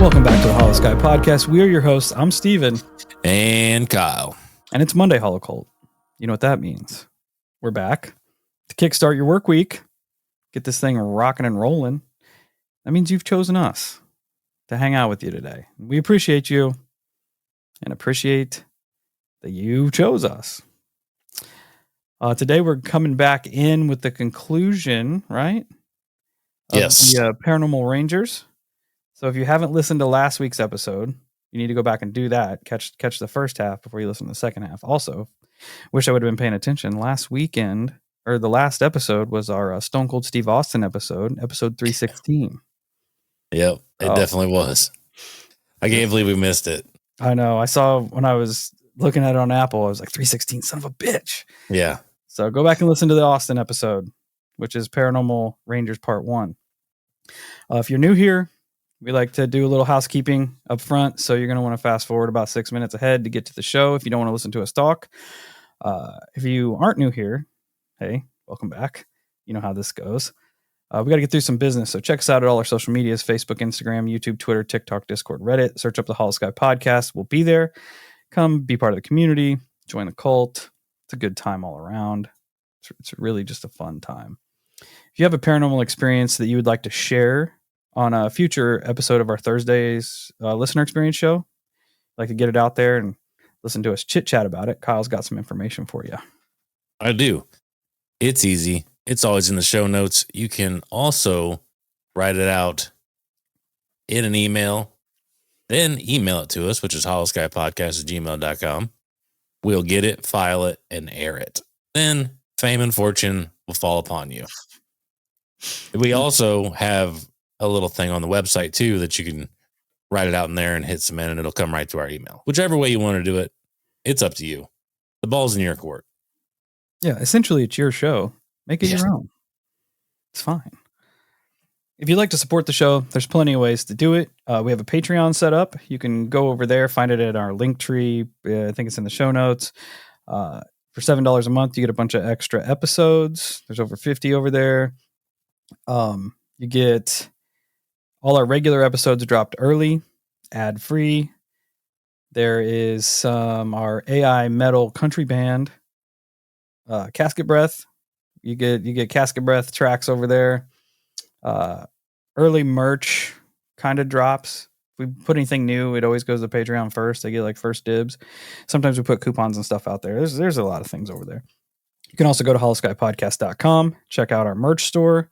Welcome back to the Holosky podcast. We are your hosts. I'm Steven. And Kyle. And it's Monday Holocult. You know what that means. We're back to kickstart your work week. Get this thing rocking and rolling. That means you've chosen us to hang out with you today. We appreciate you and appreciate that you chose us. Today we're coming back in with the conclusion, right? Yes. The Paranormal Rangers. So if you haven't listened to last week's episode, you need to go back and do that. Catch the first half before you listen to the second half. Also, wish I would have been paying attention. Last weekend, or the last episode, was our Stone Cold Steve Austin episode 316. Yep, it definitely was. I can't believe we missed it. I know. I saw when I was looking at it on Apple, I was like, 316, son of a bitch. Yeah. So go back and listen to the Austin episode, which is Paranormal Rangers Part 1. If you're new here, we like to do a little housekeeping up front, so you're going to want to fast forward about 6 minutes ahead to get to the show if you don't want to listen to us talk. If you aren't new here, hey, welcome back. You know how this goes. We got to get through some business, so check us out at all our social medias, Facebook, Instagram, YouTube, Twitter, TikTok, Discord, Reddit. Search up the Holosky podcast. We'll be there. Come be part of the community. Join the cult. It's a good time all around. It's really just a fun time. If you have a paranormal experience that you would like to share on a future episode of our Thursdays listener experience show, like to get it out there and listen to us chit chat about it, Kyle's got some information for you. I do. It's easy. It's always in the show notes. You can also write it out in an email, then email it to us, which is holoskypodcast@gmail.com. We'll get it, file it, and air it. Then fame and fortune will fall upon you. We also have a little thing on the website too that you can write it out in there and hit submit, and it'll come right to our email. Whichever way you want to do it, it's up to you. The ball's in your court. Yeah, essentially it's your show. Make it your own. It's fine. If you'd like to support the show, there's plenty of ways to do it. We have a Patreon set up. You can go over there, find it at our link tree. I think it's in the show notes. For $7 a month, you get a bunch of extra episodes. There's over 50 over there. You get all our regular episodes dropped early, ad-free. There is our AI metal country band, Casket Breath. You get Casket Breath tracks over there. Early merch kind of drops. If we put anything new, it always goes to Patreon first. They get like first dibs. Sometimes we put coupons and stuff out there. There's a lot of things over there. You can also go to holoskypodcast.com, check out our merch store.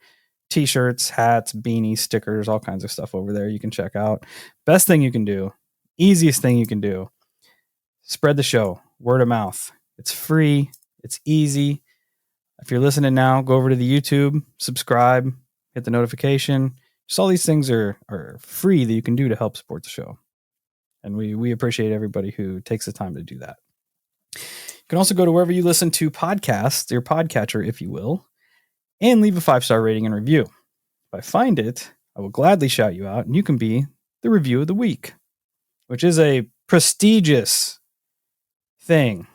T-shirts, hats, beanies, stickers, all kinds of stuff over there you can check out. Best thing you can do, easiest thing you can do, spread the show, word of mouth. It's free. It's easy. If you're listening now, go over to the YouTube, subscribe, hit the notification. Just all these things are free that you can do to help support the show. And we appreciate everybody who takes the time to do that. You can also go to wherever you listen to podcasts, your podcatcher, if you will, and leave a 5-star rating and review. If I find it, I will gladly shout you out, and you can be the review of the week, which is a prestigious thing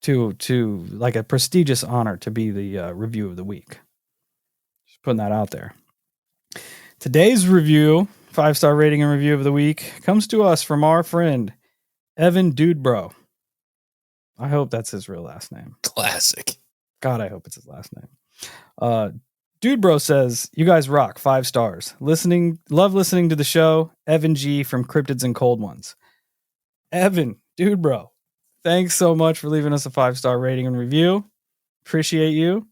to like a prestigious honor to be the review of the week. Just putting that out there. Today's review, 5-star rating and review of the week, comes to us from our friend, Evan Dudebro. I hope that's his real last name. Classic. God, I hope it's his last name. Dude Bro says, you guys rock, 5 stars. Love listening to the show. Evan G from Cryptids and Cold Ones. Evan, Dude Bro, thanks so much for leaving us a 5-star rating and review. Appreciate you.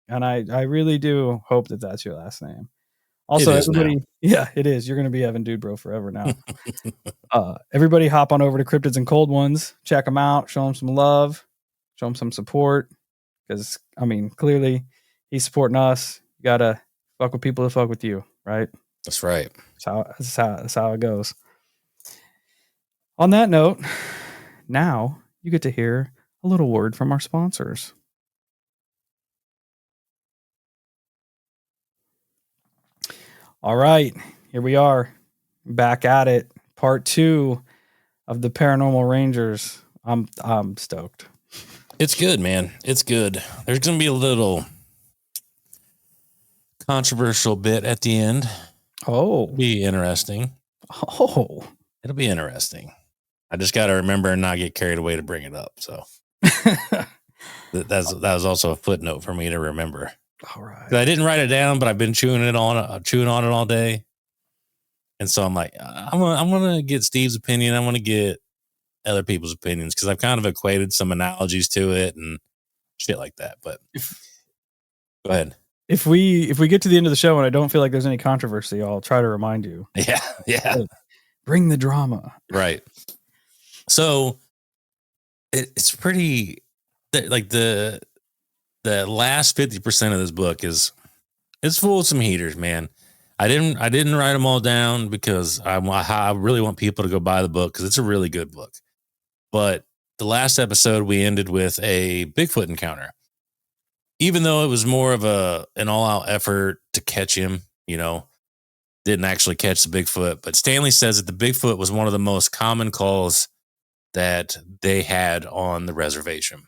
And I really do hope that that's your last name. Also, everybody, yeah, it is. You're going to be Evan Dude Bro forever now. Everybody hop on over to Cryptids and Cold Ones. Check them out. Show them some love. Show them some support. Because, I mean, clearly he's supporting us. You got to fuck with people that fuck with you, right? That's right. That's how it goes. On that note, now you get to hear a little word from our sponsors. All right, here we are, back at it. Part 2 of the Paranormal Rangers. I'm stoked. It's good, man. It's good. There's going to be a little controversial bit at the end. Oh. Be interesting. Oh. It'll be interesting. I just got to remember and not get carried away to bring it up. So that was also a footnote for me to remember. All right. I didn't write it down, but I've been chewing on it all day. And so I'm like, I'm gonna get Steve's opinion. I want to get other people's opinions because I've kind of equated some analogies to it and shit like that. But go ahead. If we get to the end of the show and I don't feel like there's any controversy, I'll try to remind you. Yeah. Like, bring the drama. Right. So it's pretty like the last 50% of this book is full of some heaters, man. I didn't write them all down because I really want people to go buy the book because it's a really good book. But the last episode we ended with a Bigfoot encounter. Even though it was more of an all-out effort to catch him, didn't actually catch the Bigfoot. But Stanley says that the Bigfoot was one of the most common calls that they had on the reservation.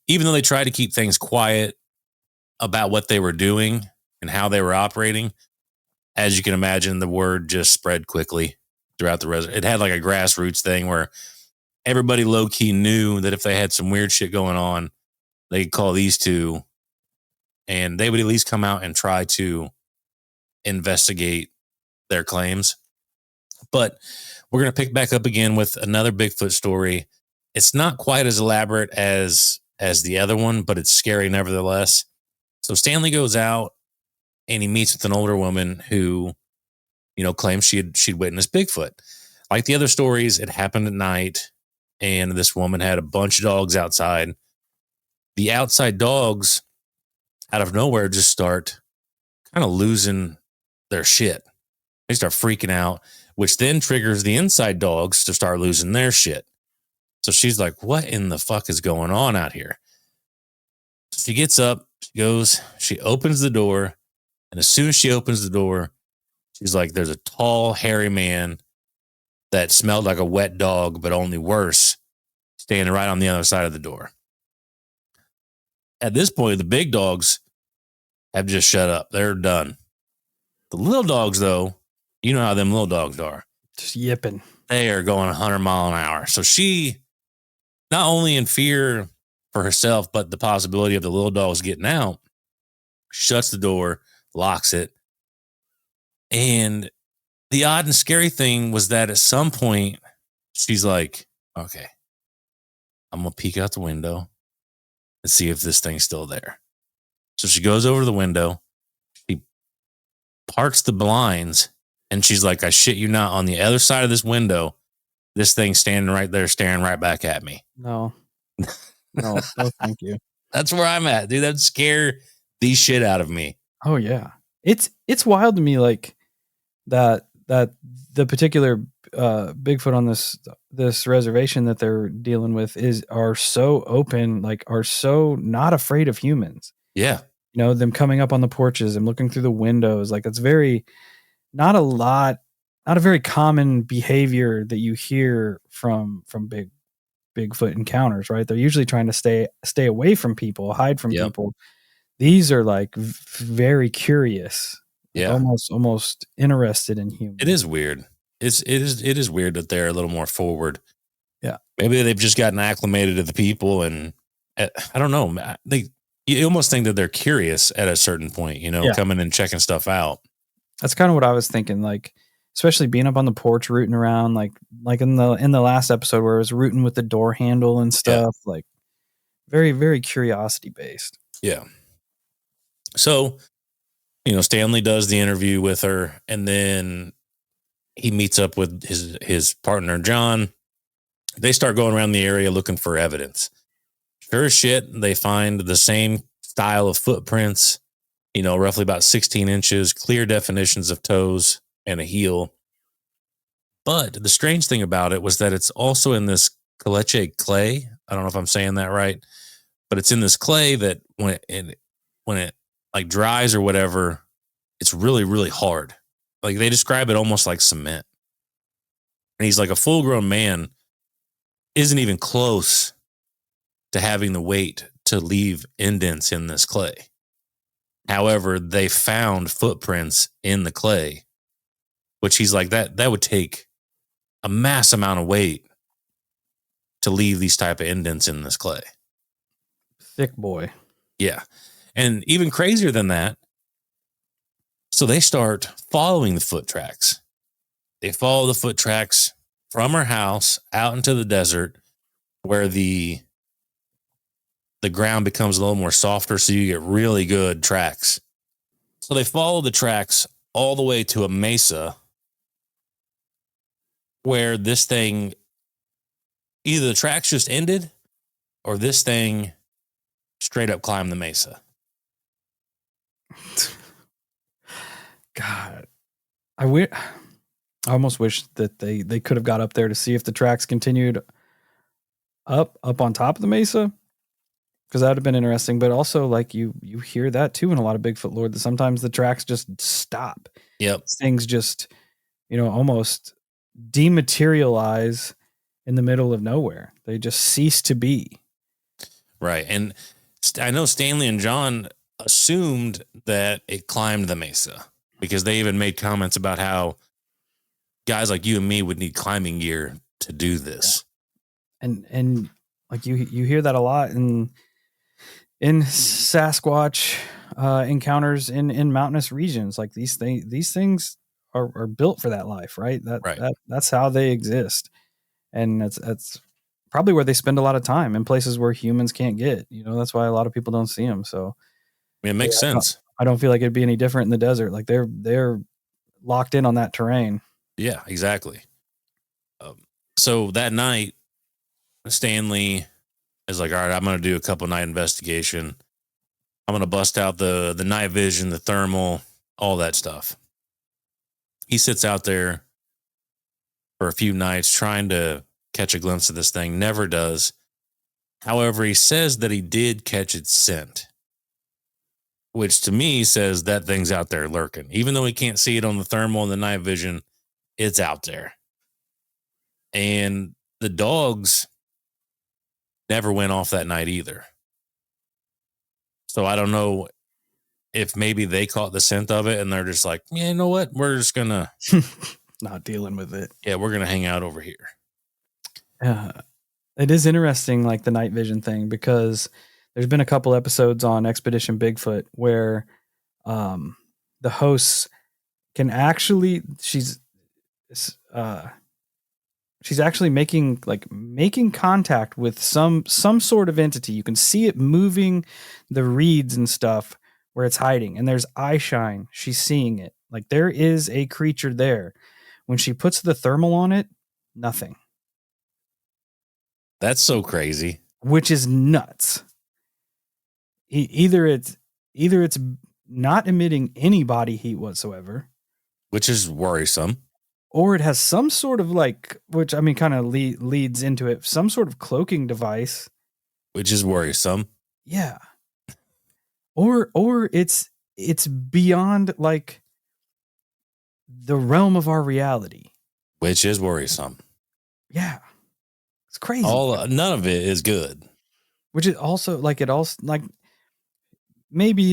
Even though they tried to keep things quiet about what they were doing and how they were operating, as you can imagine, the word just spread quickly throughout the reservation. It had like a grassroots thing where everybody low-key knew that if they had some weird shit going on, they could call these two and they would at least come out and try to investigate their claims. But we're going to pick back up again with another Bigfoot story. It's not quite as elaborate as the other one, but it's scary nevertheless. So Stanley goes out and he meets with an older woman who, claims she'd witnessed Bigfoot. Like the other stories, it happened at night and this woman had a bunch of dogs outside. The outside dogs out of nowhere just start kind of losing their shit. They start freaking out, which then triggers the inside dogs to start losing their shit. So she's like, what in the fuck is going on out here? She gets up, she opens the door. And as soon as she opens the door, she's like, there's a tall, hairy man that smelled like a wet dog, but only worse, standing right on the other side of the door. At this point, the big dogs have just shut up. They're done. The little dogs, though, you know how them little dogs are. Just yipping. They are going 100 miles an hour. So she, not only in fear for herself, but the possibility of the little dogs getting out, shuts the door, locks it. And the odd and scary thing was that at some point, she's like, okay, I'm going to peek out the window and see if this thing's still there. So she goes over to the window, she parts the blinds, and she's like, I shit you not, on the other side of this window, this thing's standing right there, staring right back at me. No, thank you. That's where I'm at, dude. That'd scare the shit out of me. Oh yeah. It's wild to me, like that the particular Bigfoot on this reservation that they're dealing with are so open, like are so not afraid of humans. Yeah. Them coming up on the porches and looking through the windows. Like it's not a very common behavior that you hear from Bigfoot encounters, right? They're usually trying to stay away from people, hide from people. These are like very curious, almost interested in humans. It is weird. It is weird that they're a little more forward. Yeah, maybe they've just gotten acclimated to the people, and I don't know. You almost think that they're curious at a certain point, coming and checking stuff out. That's kind of what I was thinking. Like, especially being up on the porch, rooting around, like in the last episode where I was rooting with the door handle and stuff. Yeah. Like, very, very curiosity based. Yeah. So, Stanley does the interview with her, and then he meets up with his partner, John. They start going around the area looking for evidence. Sure as shit, they find the same style of footprints, roughly about 16 inches, clear definitions of toes and a heel. But the strange thing about it was that it's also in this caleche clay. I don't know if I'm saying that right, but it's in this clay that when it like dries or whatever, it's really, really hard. Like they describe it almost like cement. And he's like, a full-grown man isn't even close to having the weight to leave indents in this clay. However, they found footprints in the clay which he's like, that would take a mass amount of weight to leave these type of indents in this clay. Thick boy. Yeah. And even crazier than that, so they start following the foot tracks. They follow the foot tracks from her house out into the desert where the ground becomes a little more softer, so you get really good tracks. So they follow the tracks all the way to a mesa where this thing, either the tracks just ended or this thing straight up climbed the mesa. God, I almost wish that they could have got up there to see if the tracks continued up on top of the mesa, because that would have been interesting. But also, like, you hear that too in a lot of Bigfoot lore, that sometimes the tracks just stop. Yep. Things just, almost dematerialize in the middle of nowhere. They just cease to be. Right. And I know Stanley and John assumed that it climbed the mesa because they even made comments about how guys like you and me would need climbing gear to do this. And like you hear that a lot in Sasquatch encounters in mountainous regions. Like these things are built for that life, right? That's how they exist. And that's probably where they spend a lot of time, in places where humans can't get. That's why a lot of people don't see them. So it makes sense. I don't feel like it'd be any different in the desert. Like they're locked in on that terrain. Yeah, exactly. So that night, Stanley is like, all right, I'm going to do a couple night investigation. I'm going to bust out the night vision, the thermal, all that stuff. He sits out there for a few nights trying to catch a glimpse of this thing. Never does. However, he says that he did catch its scent, which to me says that thing's out there lurking. Even though he can't see it on the thermal and the night vision, it's out there. And the dogs never went off that night either. So I don't know if maybe they caught the scent of it and they're just like, yeah, you know what? We're just going to not dealing with it. Yeah, we're going to hang out over here. It is interesting, like the night vision thing, because there's been a couple episodes on Expedition Bigfoot where the hosts can actually, she's actually making contact with some sort of entity. You can see it moving the reeds and stuff where it's hiding, and there's eye shine. She's seeing it. Like there is a creature there. When she puts the thermal on it, nothing. That's so crazy. Which is nuts. Either it's not emitting any body heat whatsoever, which is worrisome, or it has some sort of which I mean kind of leads into it, some sort of cloaking device, which is worrisome. Yeah. Or it's beyond like the realm of our reality, which is worrisome. Yeah. It's crazy. None of it is good. Which is also maybe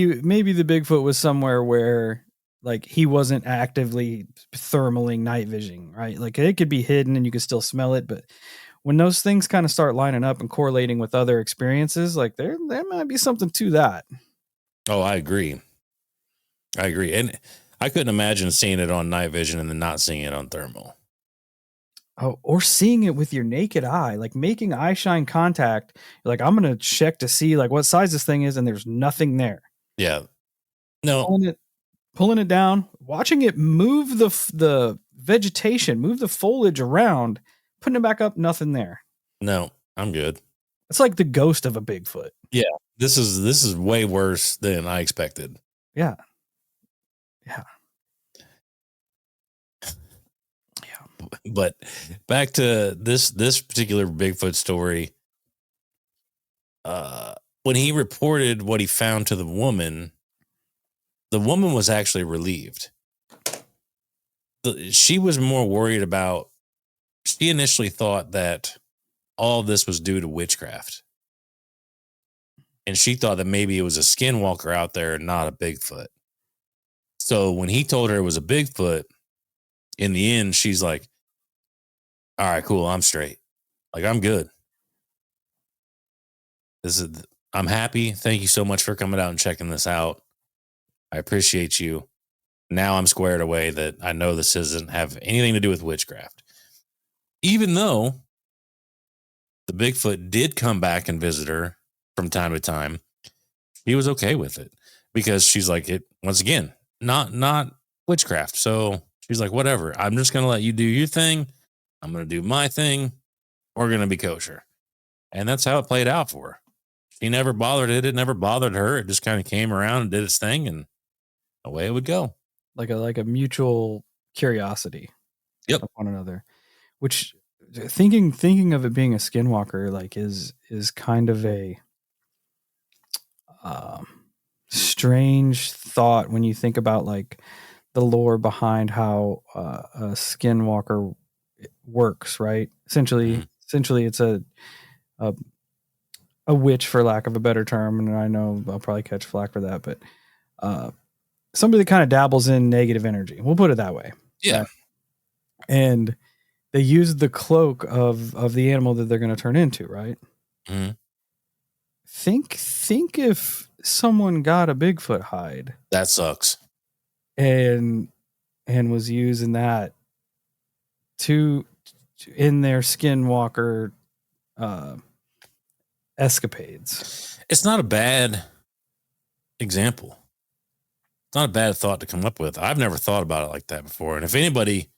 the Bigfoot was somewhere where like he wasn't actively thermaling night vision, right? Like it could be hidden and you could still smell it, but when those things kind of start lining up and correlating with other experiences, like there might be something to that. Oh, I agree. And I couldn't imagine seeing it on night vision and then not seeing it on thermal. Oh, or seeing it with your naked eye, like making eye shine contact. Like, I'm going to check to see like what size this thing is, and there's nothing there. Yeah. No. Pulling it down, watching it move the vegetation, move the foliage around, putting it back up, nothing there. No, I'm good. It's like the ghost of a Bigfoot. Yeah. This is way worse than I expected. Yeah. But back to this particular Bigfoot story. When he reported what he found to the woman was actually relieved. She was more worried about, she initially thought that all of this was due to witchcraft. And she thought that maybe it was a skinwalker out there and not a Bigfoot. So when he told her it was a Bigfoot, in the end, she's like, all right, cool. I'm straight. Like, I'm good. I'm happy. Thank you so much for coming out and checking this out. I appreciate you. Now I'm squared away that I know this doesn't have anything to do with witchcraft. Even though the Bigfoot did come back and visit her from time to time, he was okay with it because she's like, it once again, not witchcraft. So she's like, whatever. I'm just going to let you do your thing. I'm going to do my thing. We're going to be kosher. And that's how it played out for her. She never bothered it. It never bothered her. It just kind of came around and did its thing, and away it would go. Like a mutual curiosity. Yep. Of one another. Which thinking of it being a skinwalker, like is kind of a strange thought when you think about like the lore behind how a skinwalker works, right? Essentially, it's a witch, for lack of a better term, and I know I'll probably catch flack for that, but somebody that kind of dabbles in negative energy. We'll put it that way. Yeah. Right? And they use the cloak of the animal that they're going to turn into, right? Mm-hmm. Think if someone got a Bigfoot hide. That sucks. And was using that to in their skinwalker escapades. It's not a bad example. It's not a bad thought to come up with. I've never thought about it like that before. And if anybody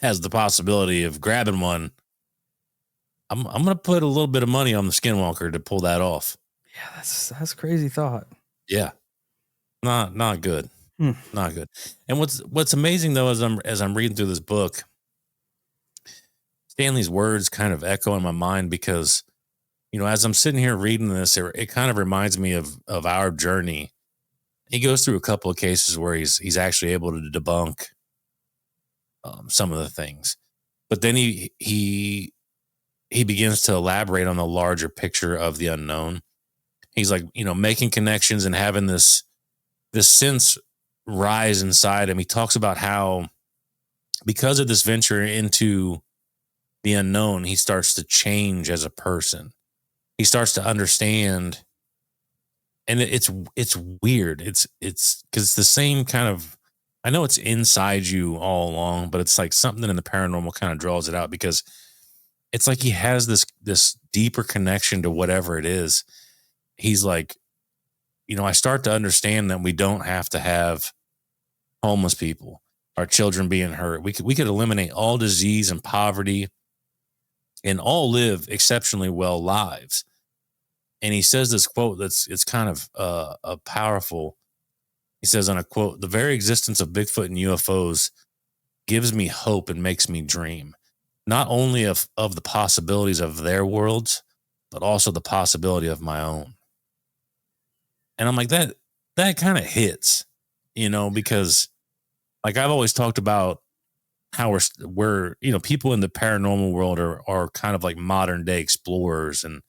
has the possibility of grabbing one, I'm going to put a little bit of money on the skinwalker to pull that off. Yeah, that's crazy thought. Yeah. Not good. Not good. And what's amazing though, as I'm reading through this book, Stanley's words kind of echo in my mind because, you know, as I'm sitting here reading this, it kind of reminds me of our journey. He goes through a couple of cases where he's actually able to debunk some of the things, but then he begins to elaborate on the larger picture of the unknown. He's like, you know, making connections and having this sense rise inside him. He talks about how because of this venture into the unknown, he starts to change as a person. He starts to understand, and it's weird. It's because it's the same kind of, I know it's inside you all along, but it's like something in the paranormal kind of draws it out because it's like he has this deeper connection to whatever it is. He's like, you know, I start to understand that we don't have to have homeless people, our children being hurt. We could eliminate all disease and poverty and all live exceptionally well lives. And he says this quote it's kind of a powerful. He says on a quote, "The very existence of Bigfoot and UFOs gives me hope and makes me dream, not only of the possibilities of their worlds, but also the possibility of my own." And I'm like, that kind of hits, you know, because like I've always talked about how we're you know, people in the paranormal world are kind of like modern day explorers, and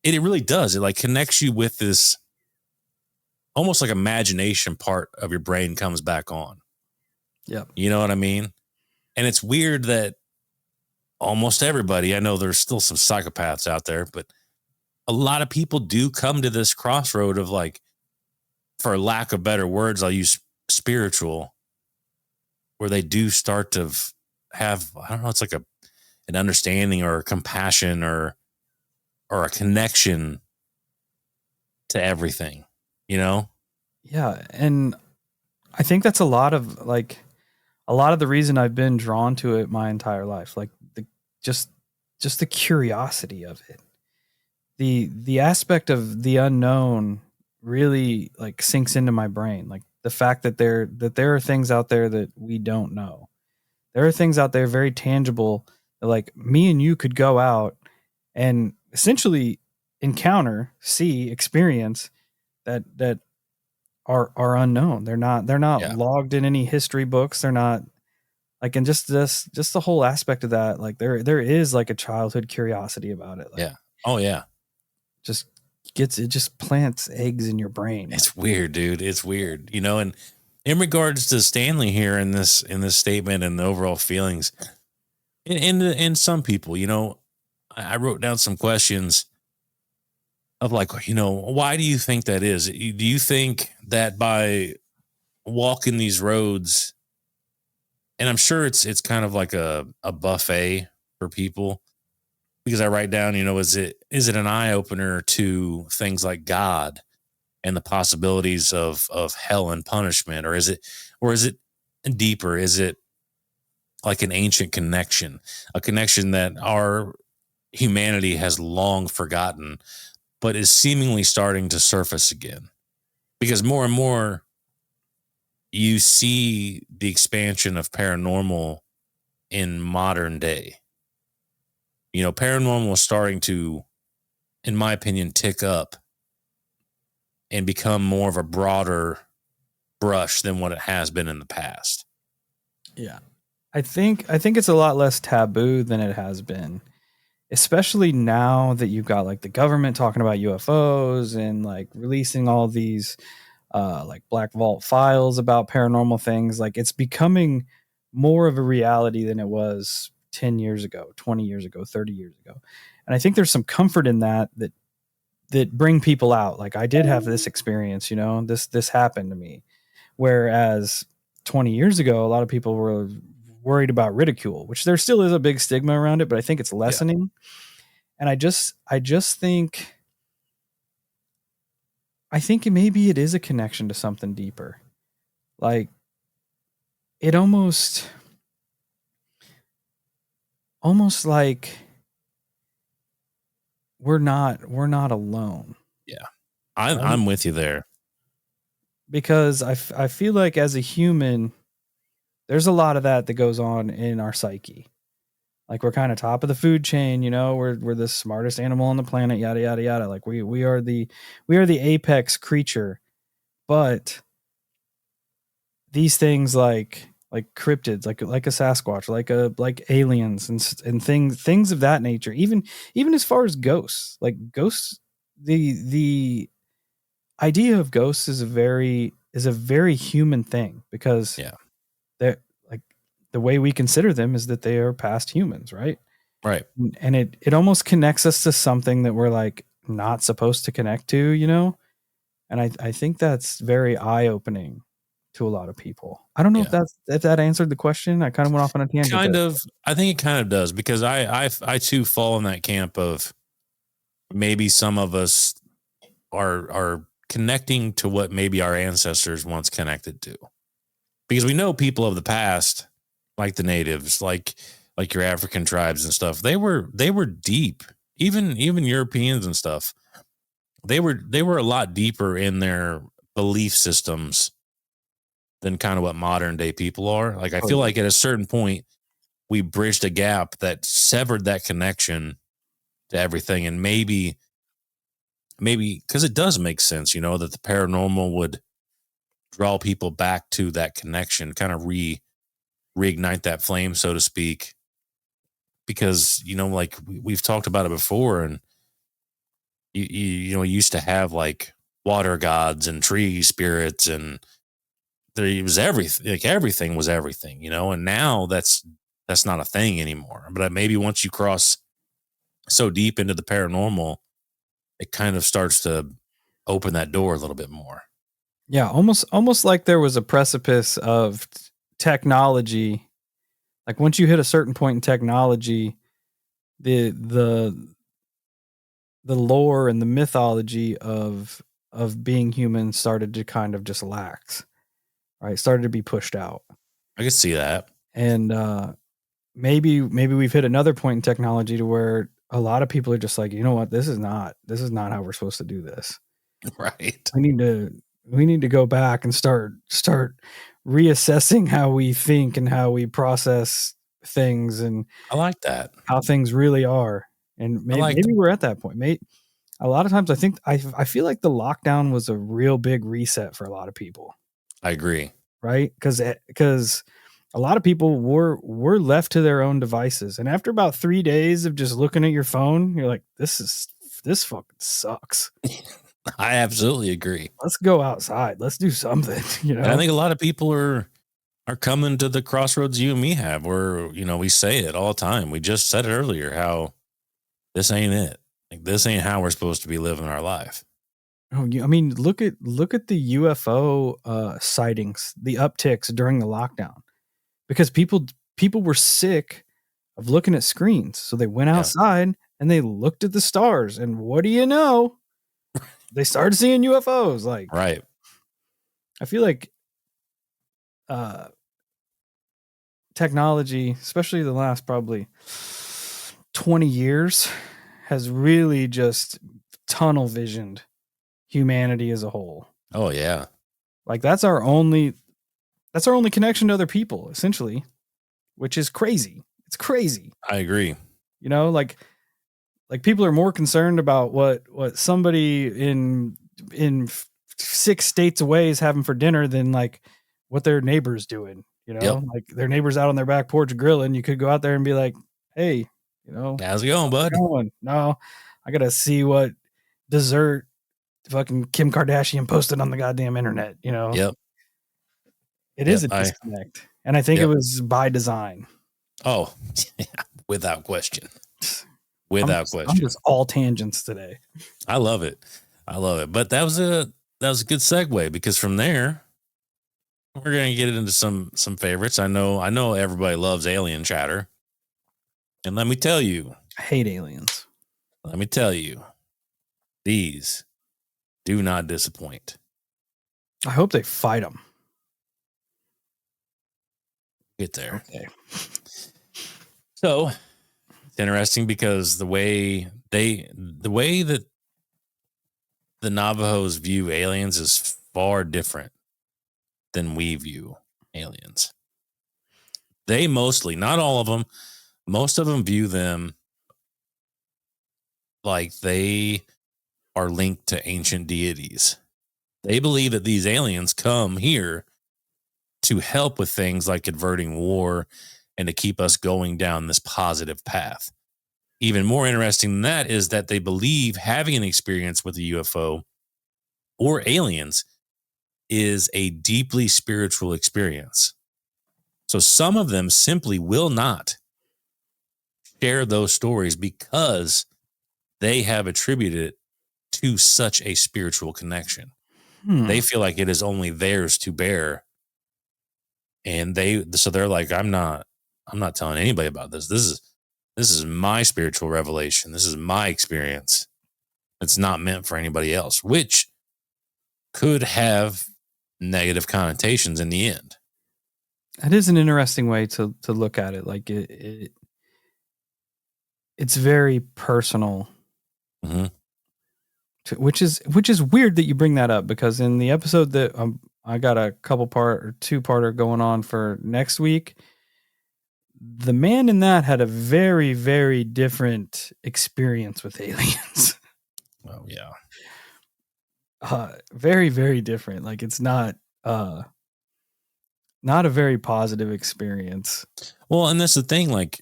it really does. It like connects you with this almost like imagination part of your brain comes back on. Yep. You know what I mean? And it's weird that almost everybody, I know there's still some psychopaths out there, but a lot of people do come to this crossroad of like, for lack of better words, I'll use spiritual, where they do start to have, I don't know, it's like an understanding or a compassion or a connection to everything, you know? Yeah, and I think that's a lot of the reason I've been drawn to it my entire life. Like just the curiosity of it. The aspect of the unknown really like sinks into my brain. Like the fact that there are things out there that we don't know. There are things out there very tangible that like me and you could go out and essentially encounter, see, experience that are unknown. They're not Yeah. logged in any history books. They're not like, and just the whole aspect of that, like there is like a childhood curiosity about it. Like, Yeah. Oh yeah. It just plants eggs in your brain. It's weird, dude. It's weird, you know, and in regards to Stanley here in this statement and the overall feelings, in some people, I wrote down some questions of like, why do you think that is? Do you think that by walking these roads, and I'm sure it's kind of like a buffet for people, because I write down, is it an eye opener to things like God and the possibilities of hell and punishment, or is it deeper? Is it like an ancient connection, a connection that our humanity has long forgotten, but is seemingly starting to surface again? Because more and more you see the expansion of paranormal in modern day. Paranormal is starting to, in my opinion, tick up and become more of a broader brush than what it has been in the past. Yeah. I think it's a lot less taboo than it has been, especially now that you've got like the government talking about UFOs and like releasing all these like Black Vault files about paranormal things. Like it's becoming more of a reality than it was 10 years ago, 20 years ago, 30 years ago. And I think there's some comfort in that bring people out. Like I did have this experience, this happened to me. Whereas 20 years ago, a lot of people were worried about ridicule, which there still is a big stigma around it, but I think it's lessening. Yeah. And I just think maybe it is a connection to something deeper. Like it almost like we're not alone. Yeah. I'm with you there. Because I feel like as a human, there's a lot of that goes on in our psyche. Like we're kind of top of the food chain, we're the smartest animal on the planet, yada, yada, yada. Like we are the apex creature, but these things like cryptids, like a Sasquatch, like aliens and things of that nature, even as far as ghosts, the idea of ghosts is a very human thing, because they're like, the way we consider them is that they are past humans, right? Right. And it almost connects us to something that we're like not supposed to connect to, and I think that's very eye-opening to a lot of people. I don't know if that answered the question. I kind of went off on a tangent. Kind of. I think it kind of does, because I too fall in that camp of maybe some of us are connecting to what maybe our ancestors once connected to, because we know people of the past, like the natives, like your African tribes and stuff, they were deep. Even Europeans and stuff, they were a lot deeper in their belief systems than kind of what modern day people are. Like I feel like at a certain point we bridged a gap that severed that connection to everything. And maybe because it does make sense, that the paranormal would draw people back to that connection, kind of reignite that flame, so to speak. Because, like we've talked about it before, and you used to have like water gods and tree spirits, and there was everything, like everything was everything, and now that's not a thing anymore. But maybe once you cross so deep into the paranormal, it kind of starts to open that door a little bit more. Yeah, almost like there was a precipice of technology. Like once you hit a certain point in technology, the lore and the mythology of being human started to kind of just lax, right? Started to be pushed out. I can see that. And maybe we've hit another point in technology to where a lot of people are just like, you know what, this is not how we're supposed to do this. Right. We need to go back and start reassessing how we think and how we process things, and I like that, how things really are. And maybe we're at that point. A lot of times I feel like the lockdown was a real big reset for a lot of people. I agree. Right? Because a lot of people were left to their own devices. And after about 3 days of just looking at your phone, you're like, this fucking sucks. I absolutely agree. Let's go outside. Let's do something. And I think a lot of people are coming to the crossroads you and me have, where we say it all the time. We just said it earlier, how this ain't it. Like, this ain't how we're supposed to be living our life. Oh, I mean, look at the UFO sightings, the upticks during the lockdown, because people were sick of looking at screens, so they went outside and they looked at the stars, and what do you know? They started seeing UFOs. Like, right. I feel like technology, especially the last probably 20 years, has really just tunnel visioned humanity as a whole. Oh yeah. Like that's our only connection to other people, essentially, which is crazy. It's crazy. I agree. Like people are more concerned about what somebody in 6 states away is having for dinner than like what their neighbor's doing. Like their neighbor's out on their back porch grilling. You could go out there and be like, "Hey, how's it going, bud?" No, I gotta see what dessert fucking Kim Kardashian posted on the goddamn internet. Yep. It is a disconnect, and I think it was by design. Oh, without question. Without question. I'm just all tangents today. I love it. But that was a good segue, because from there we're gonna get into some favorites. I know everybody loves alien chatter, and let me tell you, I hate aliens. Let me tell you, these do not disappoint. I hope they fight them. Get there. Okay. So it's interesting because the way that the Navajos view aliens is far different than we view aliens. They mostly, not all of them, most of them view them like they are linked to ancient deities. They believe that these aliens come here to help with things like averting war and to keep us going down this positive path. Even more interesting than that is that they believe having an experience with a UFO or aliens is a deeply spiritual experience. So some of them simply will not share those stories because they have attributed it to such a spiritual connection. They feel like it is only theirs to bear. And they're like, I'm not telling anybody about this. This is my spiritual revelation. This is my experience. It's not meant for anybody else, which could have negative connotations in the end. That is an interesting way to look at it. Like it's very personal. Mm-hmm. Which is weird that you bring that up, because in the episode that I got a couple part or 2-parter going on for next week, the man in that had a very, very different experience with aliens. Oh yeah. Very, very different. Like it's not a very positive experience. Well, and that's the thing. Like,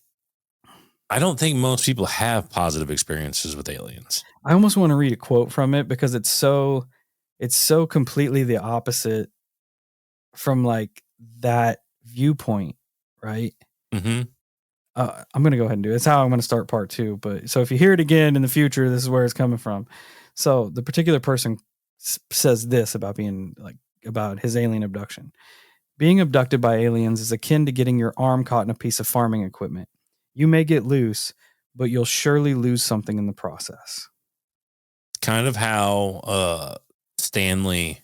I don't think most people have positive experiences with aliens. I almost want to read a quote from it because it's so completely the opposite from like that viewpoint, right? Mm-hmm. I'm going to go ahead and do it. It's how I'm going to start part 2. But so if you hear it again in the future, this is where it's coming from. So the particular person says this about about his alien abduction. Being abducted by aliens is akin to getting your arm caught in a piece of farming equipment. You may get loose, but you'll surely lose something in the process. Kind of how Stanley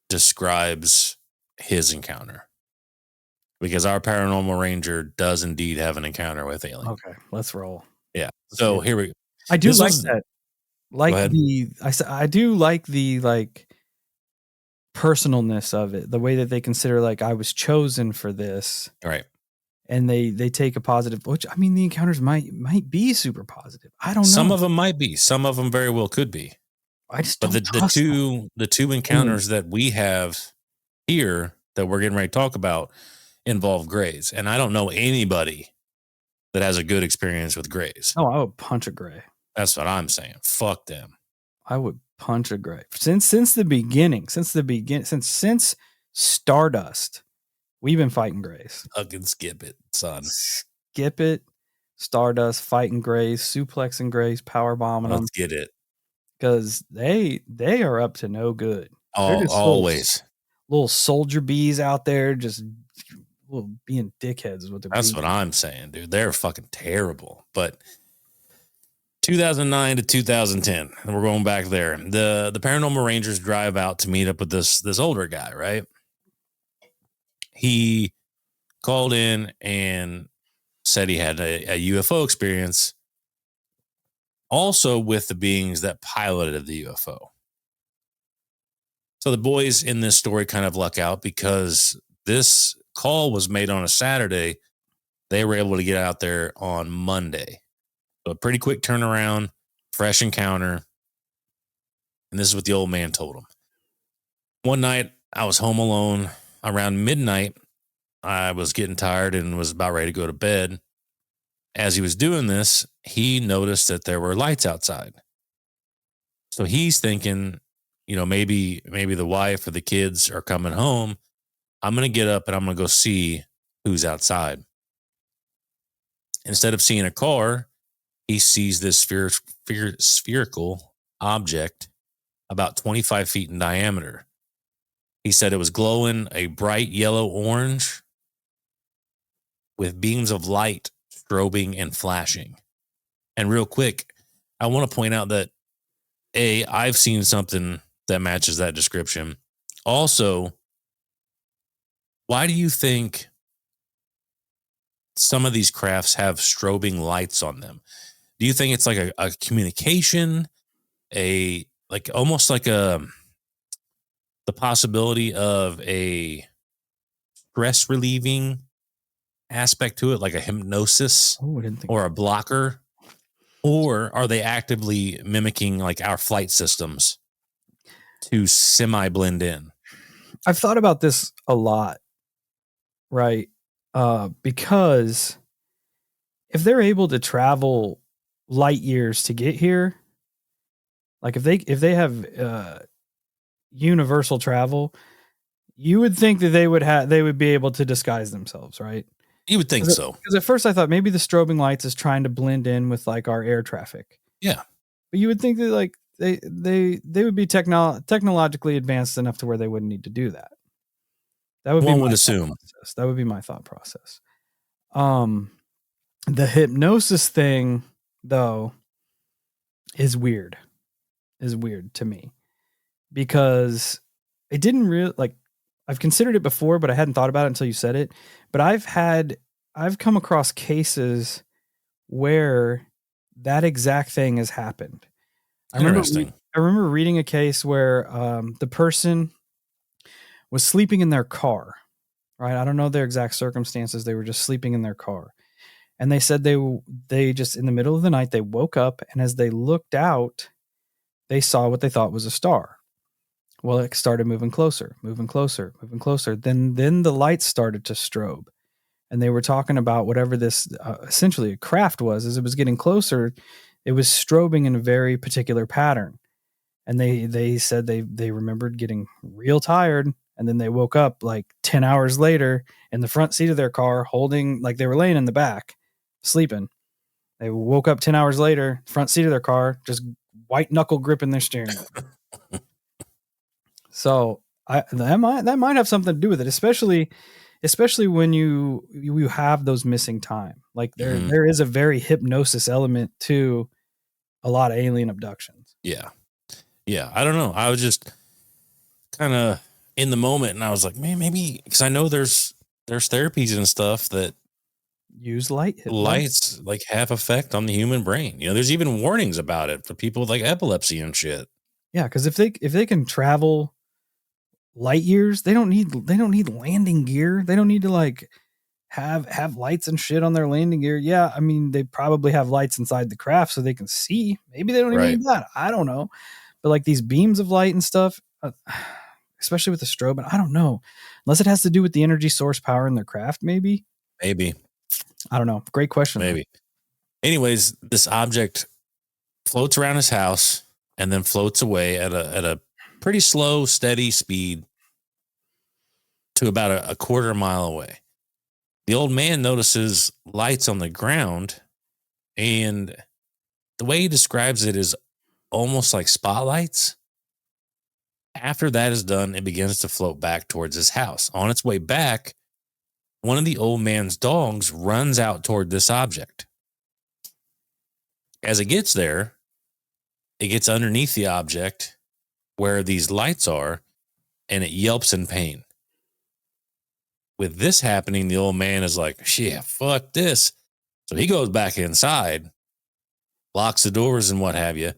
describes his encounter, because our Paranormal Ranger does indeed have an encounter with aliens. Okay, let's roll. Yeah. So here we go. I do like that. Like I do like the personalness of it, the way that they consider like I was chosen for this, right? And they take a positive, which I mean the encounters might be super positive. I don't know. Some of them might be. Some of them very well could be. I just don't trust the two encounters that we have here that we're getting ready to talk about involve grays, and I don't know anybody that has a good experience with grays. Oh, I would punch a gray. That's what I'm saying. Fuck them. I would punch a grave. Since the beginning, since Stardust, we've been fighting graves. Fucking skip it, son. Skip it. Stardust, fighting graves, suplexing graves, power bombing them. Let's get it. Because they are up to no good. They're just Always. little soldier bees out there, just little being dickheads is what they're That's being. what I'm saying, dude. They're fucking terrible. But 2009 to 2010, and we're going back there. The Paranormal Rangers drive out to meet up with this older guy, right? He called in and said he had a UFO experience, also with the beings that piloted the UFO. So the boys in this story kind of luck out because this call was made on a Saturday. They were able to get out there on Monday. So a pretty quick turnaround, fresh encounter. And this is what the old man told him. One night, I was home alone. Around midnight, I was getting tired and was about ready to go to bed. As he was doing this, he noticed that there were lights outside. So he's thinking, maybe the wife or the kids are coming home. I'm going to get up and I'm going to go see who's outside. Instead of seeing a car, he sees this spherical object about 25 feet in diameter. He said it was glowing a bright yellow orange with beams of light strobing and flashing. And real quick, I want to point out that I've seen something that matches that description. Also, why do you think some of these crafts have strobing lights on them? Do you think it's like a communication, almost like the possibility of a stress relieving aspect to it, like a hypnosis or a blocker? Or are they actively mimicking like our flight systems to semi blend in? I've thought about this a lot, right? Because if they're able to travel light years to get here, like if they have universal travel, you would think that they would be able to disguise themselves, right? You would think so. Because at first I thought maybe the strobing lights is trying to blend in with like our air traffic. Yeah. But you would think that like they would be technologically advanced enough to where they wouldn't need to do that. That would one would assume. That would be my thought process. The hypnosis thing though is weird. Is weird to me because it didn't really like. I've considered it before, but I hadn't thought about it until you said it. But I've come across cases where that exact thing has happened. I remember reading a case where the person was sleeping in their car, right? I don't know their exact circumstances. They were just sleeping in their car. And they said they just in the middle of the night, they woke up and as they looked out, they saw what they thought was a star. Well, it started moving closer. Then the lights started to strobe. And they were talking about whatever this essentially a craft was. As it was getting closer, it was strobing in a very particular pattern. And they said they remembered getting real tired. And then they woke up like 10 hours later in the front seat of their car holding, like they were laying in the back, sleeping. They woke up 10 hours later, front seat of their car, just white knuckle gripping their steering wheel. So that might have something to do with it, especially when you have those missing time. Like there is a very hypnosis element to a lot of alien abductions. Yeah. I don't know. I was just kind of in the moment, and I was like, man, maybe because I know there's therapies and stuff that use lights like have effect on the human brain. There's even warnings about it for people with like epilepsy and shit. Yeah, because if they can travel light years, they don't need landing gear. They don't need to like have lights and shit on their landing gear. Yeah, I mean they probably have lights inside the craft so they can see. Maybe they don't even need that. I don't know. But like these beams of light and stuff, especially with the strobe, I don't know. Unless it has to do with the energy source power in their craft, maybe. I don't know. Great question. Maybe. Anyways, this object floats around his house and then floats away at a pretty slow, steady speed to about a quarter mile away. The old man notices lights on the ground, and the way he describes it is almost like spotlights. After that is done, it begins to float back towards his house. On its way back, one of the old man's dogs runs out toward this object. As it gets there, it gets underneath the object where these lights are, and it yelps in pain. With this happening, the old man is like, shit, fuck this. So he goes back inside, locks the doors and what have you.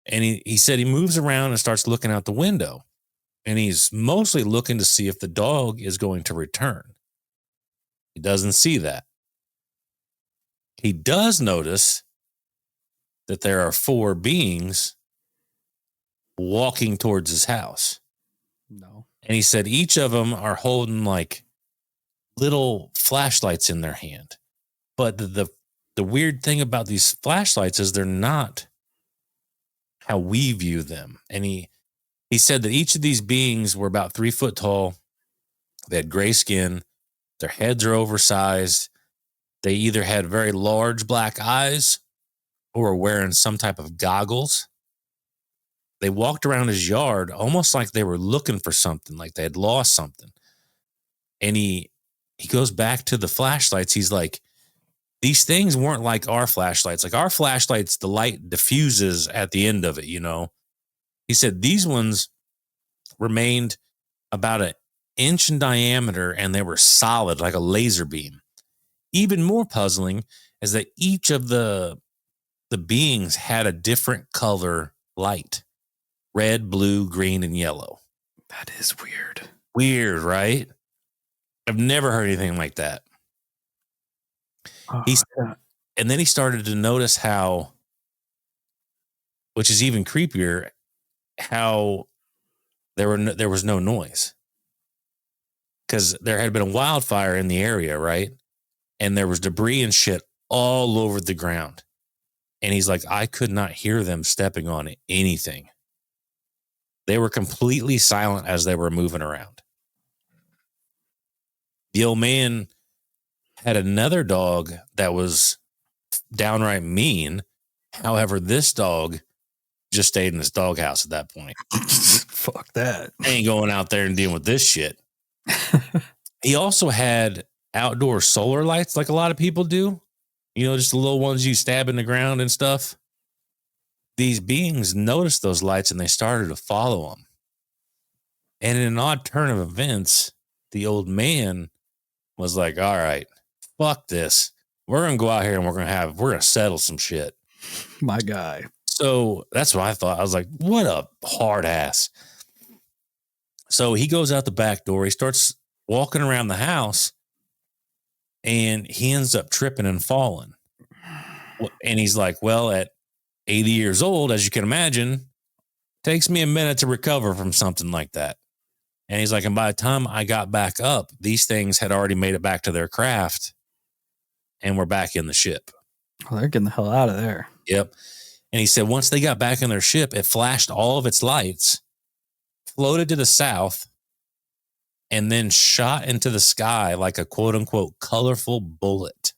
And he said he moves around and starts looking out the window. And he's mostly looking to see if the dog is going to return. He doesn't see that. He does notice that there are 4 beings walking towards his house. No. And he said each of them are holding like little flashlights in their hand. But the weird thing about these flashlights is they're not how we view them. And he said that each of these beings were about 3 foot tall. They had gray skin. Their heads are oversized. They either had very large black eyes or were wearing some type of goggles. They walked around his yard almost like they were looking for something, like they had lost something. And he goes back to the flashlights. He's like, these things weren't like our flashlights. Like our flashlights, the light diffuses at the end of it, you know. He said these ones remained about an inch in diameter and they were solid like a laser beam. Even more puzzling is that each of the beings had a different color light. Red, blue, green, and yellow. That is weird. Weird, right? I've never heard anything like that. Yeah. And then he started to notice how, which is even creepier, how there was no noise. Because there had been a wildfire in the area, right? And there was debris and shit all over the ground. And he's like, I could not hear them stepping on anything. They were completely silent as they were moving around. The old man had another dog that was downright mean. However, this dog just stayed in his doghouse at that point. Fuck that. Ain't going out there and dealing with this shit. He also had outdoor solar lights like a lot of people do. You know, just the little ones you stab in the ground and stuff. These beings noticed those lights and they started to follow them. And in an odd turn of events, the old man was like, all right, fuck this. We're going to go out here and we're going to settle some shit. My guy. So that's what I thought. I was like, what a hard ass. So he goes out the back door. He starts walking around the house and he ends up tripping and falling. And he's like, well, at 80 years old, as you can imagine, takes me a minute to recover from something like that. And he's like, and by the time I got back up, these things had already made it back to their craft and we're back in the ship. Well, they're getting the hell out of there. Yep. And he said, once they got back in their ship, it flashed all of its lights, floated to the south, and then shot into the sky like a quote unquote colorful bullet.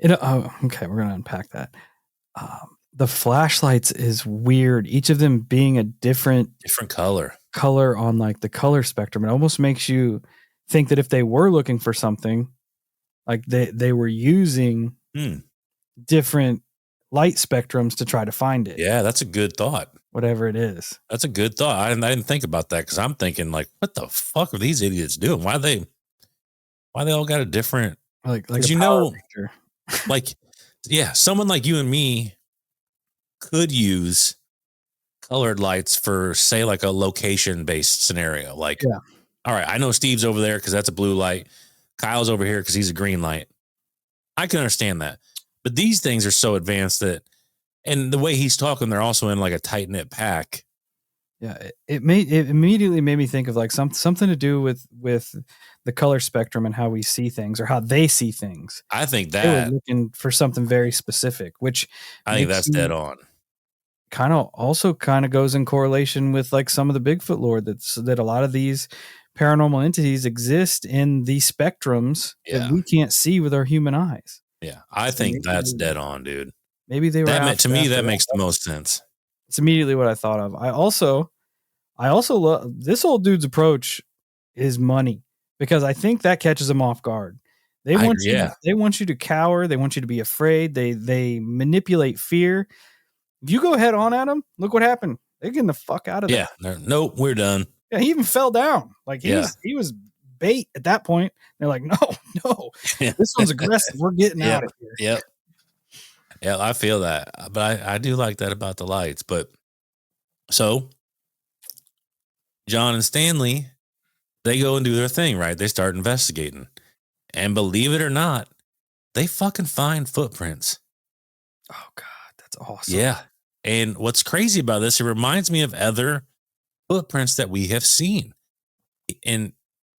Okay, we're going to unpack that. The flashlights is weird. Each of them being a different color on like the color spectrum. It almost makes you think that if they were looking for something, like they were using different light spectrums to try to find it. Yeah, that's a good thought. Whatever it is. That's a good thought. I didn't think about that because I'm thinking like, what the fuck are these idiots doing? Why they all got a different like a you Power know Ranger. like yeah, someone like you and me could use colored lights for say like a location based scenario. Like, yeah. All right, I know Steve's over there because that's a blue light. Kyle's over here because he's a green light. I can understand that. But these things are so advanced that, and the way he's talking, they're also in like a tight knit pack. Yeah, it immediately made me think of like something to do with the color spectrum and how we see things or how they see things. I think They were that looking for something very specific, which I think that's dead on. Kind of goes in correlation with like some of the Bigfoot lore that a lot of these paranormal entities exist in these spectrums that we can't see with our human eyes. Yeah, I think that's dead on, dude. Maybe they were to me that makes the most sense. It's immediately what I thought of. I also love this old dude's approach is money because I think that catches them off guard. They want you to cower. They want you to be afraid. They manipulate fear. If you go head on at them, look what happened. They're getting the fuck out of there. Yeah, nope, we're done. Yeah, he even fell down. Like he was bait at that point. They're like, no, this one's aggressive. We're getting out of here. Yep. Yeah, I feel that, but I do like that about the lights. But so John and Stanley, they go and do their thing, right? They start investigating, and believe it or not, they fucking find footprints. Oh God, that's awesome. Yeah, and what's crazy about this? It reminds me of other footprints that we have seen, and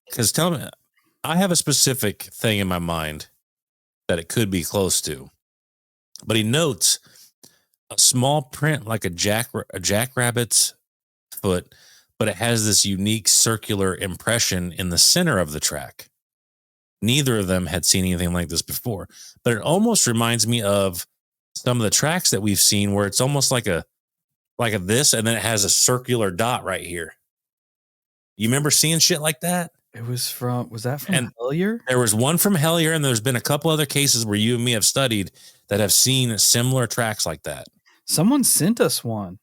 because tell me, I have a specific thing in my mind that it could be close to. But he notes a small print like a jackrabbit's foot, but it has this unique circular impression in the center of the track. Neither of them had seen anything like this before, but it almost reminds me of some of the tracks that we've seen where it's almost like a this, and then it has a circular dot right here. You remember seeing shit like that? Was that from Hellier? There was one from Hellier, and there's been a couple other cases where you and me have studied that have seen similar tracks like that. Someone sent us one.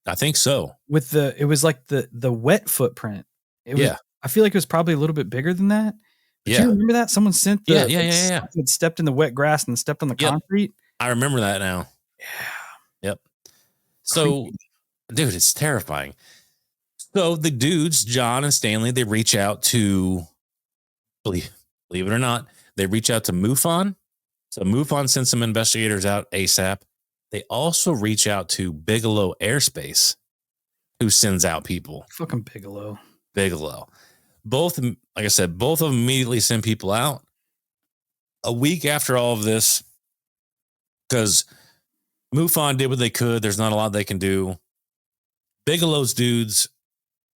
I think so. It was like the wet footprint. I feel like it was probably a little bit bigger than that. But you remember that? Someone sent had stepped in the wet grass and stepped on the concrete. I remember that now. Yeah. Yep. So, creepy. Dude, it's terrifying. So the dudes, John and Stanley, they reach out to, believe it or not, they reach out to MUFON. So MUFON sends some investigators out ASAP. They also reach out to Bigelow Airspace, who sends out people. Fucking Bigelow. Both, like I said, both of them immediately send people out. A week after all of this, because MUFON did what they could, there's not a lot they can do. Bigelow's dudes,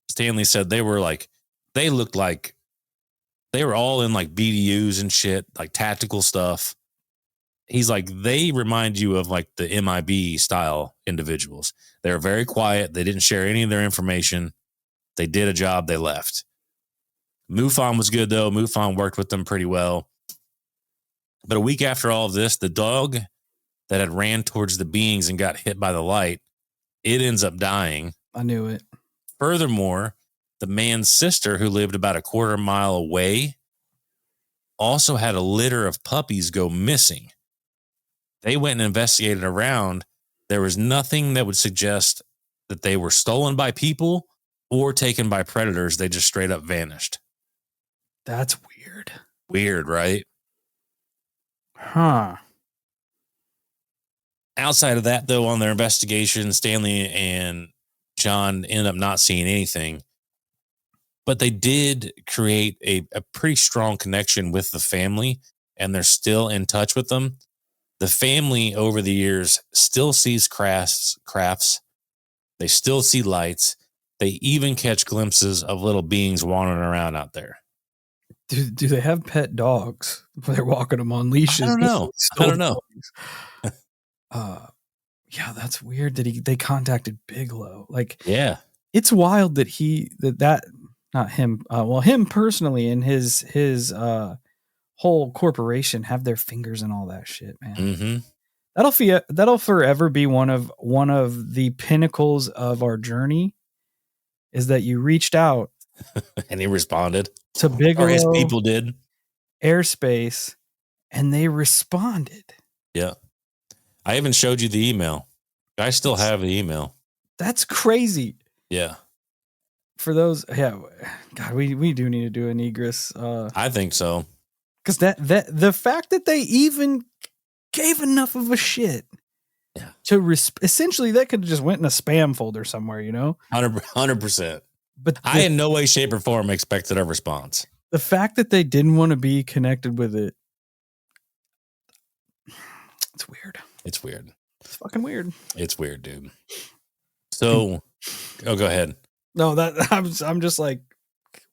Stanley said they looked like they were all in like BDUs and shit, like tactical stuff. He's like, they remind you of like the MIB style individuals. They were very quiet. They didn't share any of their information. They did a job. They left. MUFON was good though. MUFON worked with them pretty well. But a week after all of this, the dog that had ran towards the beings and got hit by the light, it ends up dying. I knew it. Furthermore, the man's sister, who lived about a quarter mile away, also had a litter of puppies go missing. They went and investigated around. There was nothing that would suggest that they were stolen by people or taken by predators. They just straight up vanished. That's weird. Weird, right? Huh. Outside of that, though, on their investigation, Stanley and John ended up not seeing anything. But they did create a pretty strong connection with the family, and they're still in touch with them. The family over the years still sees crafts. They still see lights. They even catch glimpses of little beings wandering around out there. Do they have pet dogs? They're walking them on leashes. I don't know. Yeah, that's weird that they contacted Bigelow. Like, yeah, it's wild that not him. Him personally and his whole corporation have their fingers in all that shit, man. Mm-hmm. That'll forever be one of the pinnacles of our journey. Is that you reached out and he responded to Bigelow, or his people did, Airspace, and they responded. Yeah, I even showed you the email. I still have the email. That's crazy. Yeah. For those, God, we do need to do an egress. I think so. Because that the fact that they even gave enough of a shit Yeah. Essentially, that could have just went in a spam folder somewhere, 100%. But I in no way, shape, or form expected a response. The fact that they didn't want to be connected with it, it's weird. It's weird. It's fucking weird. It's weird, dude. So, go ahead. No, I'm just like,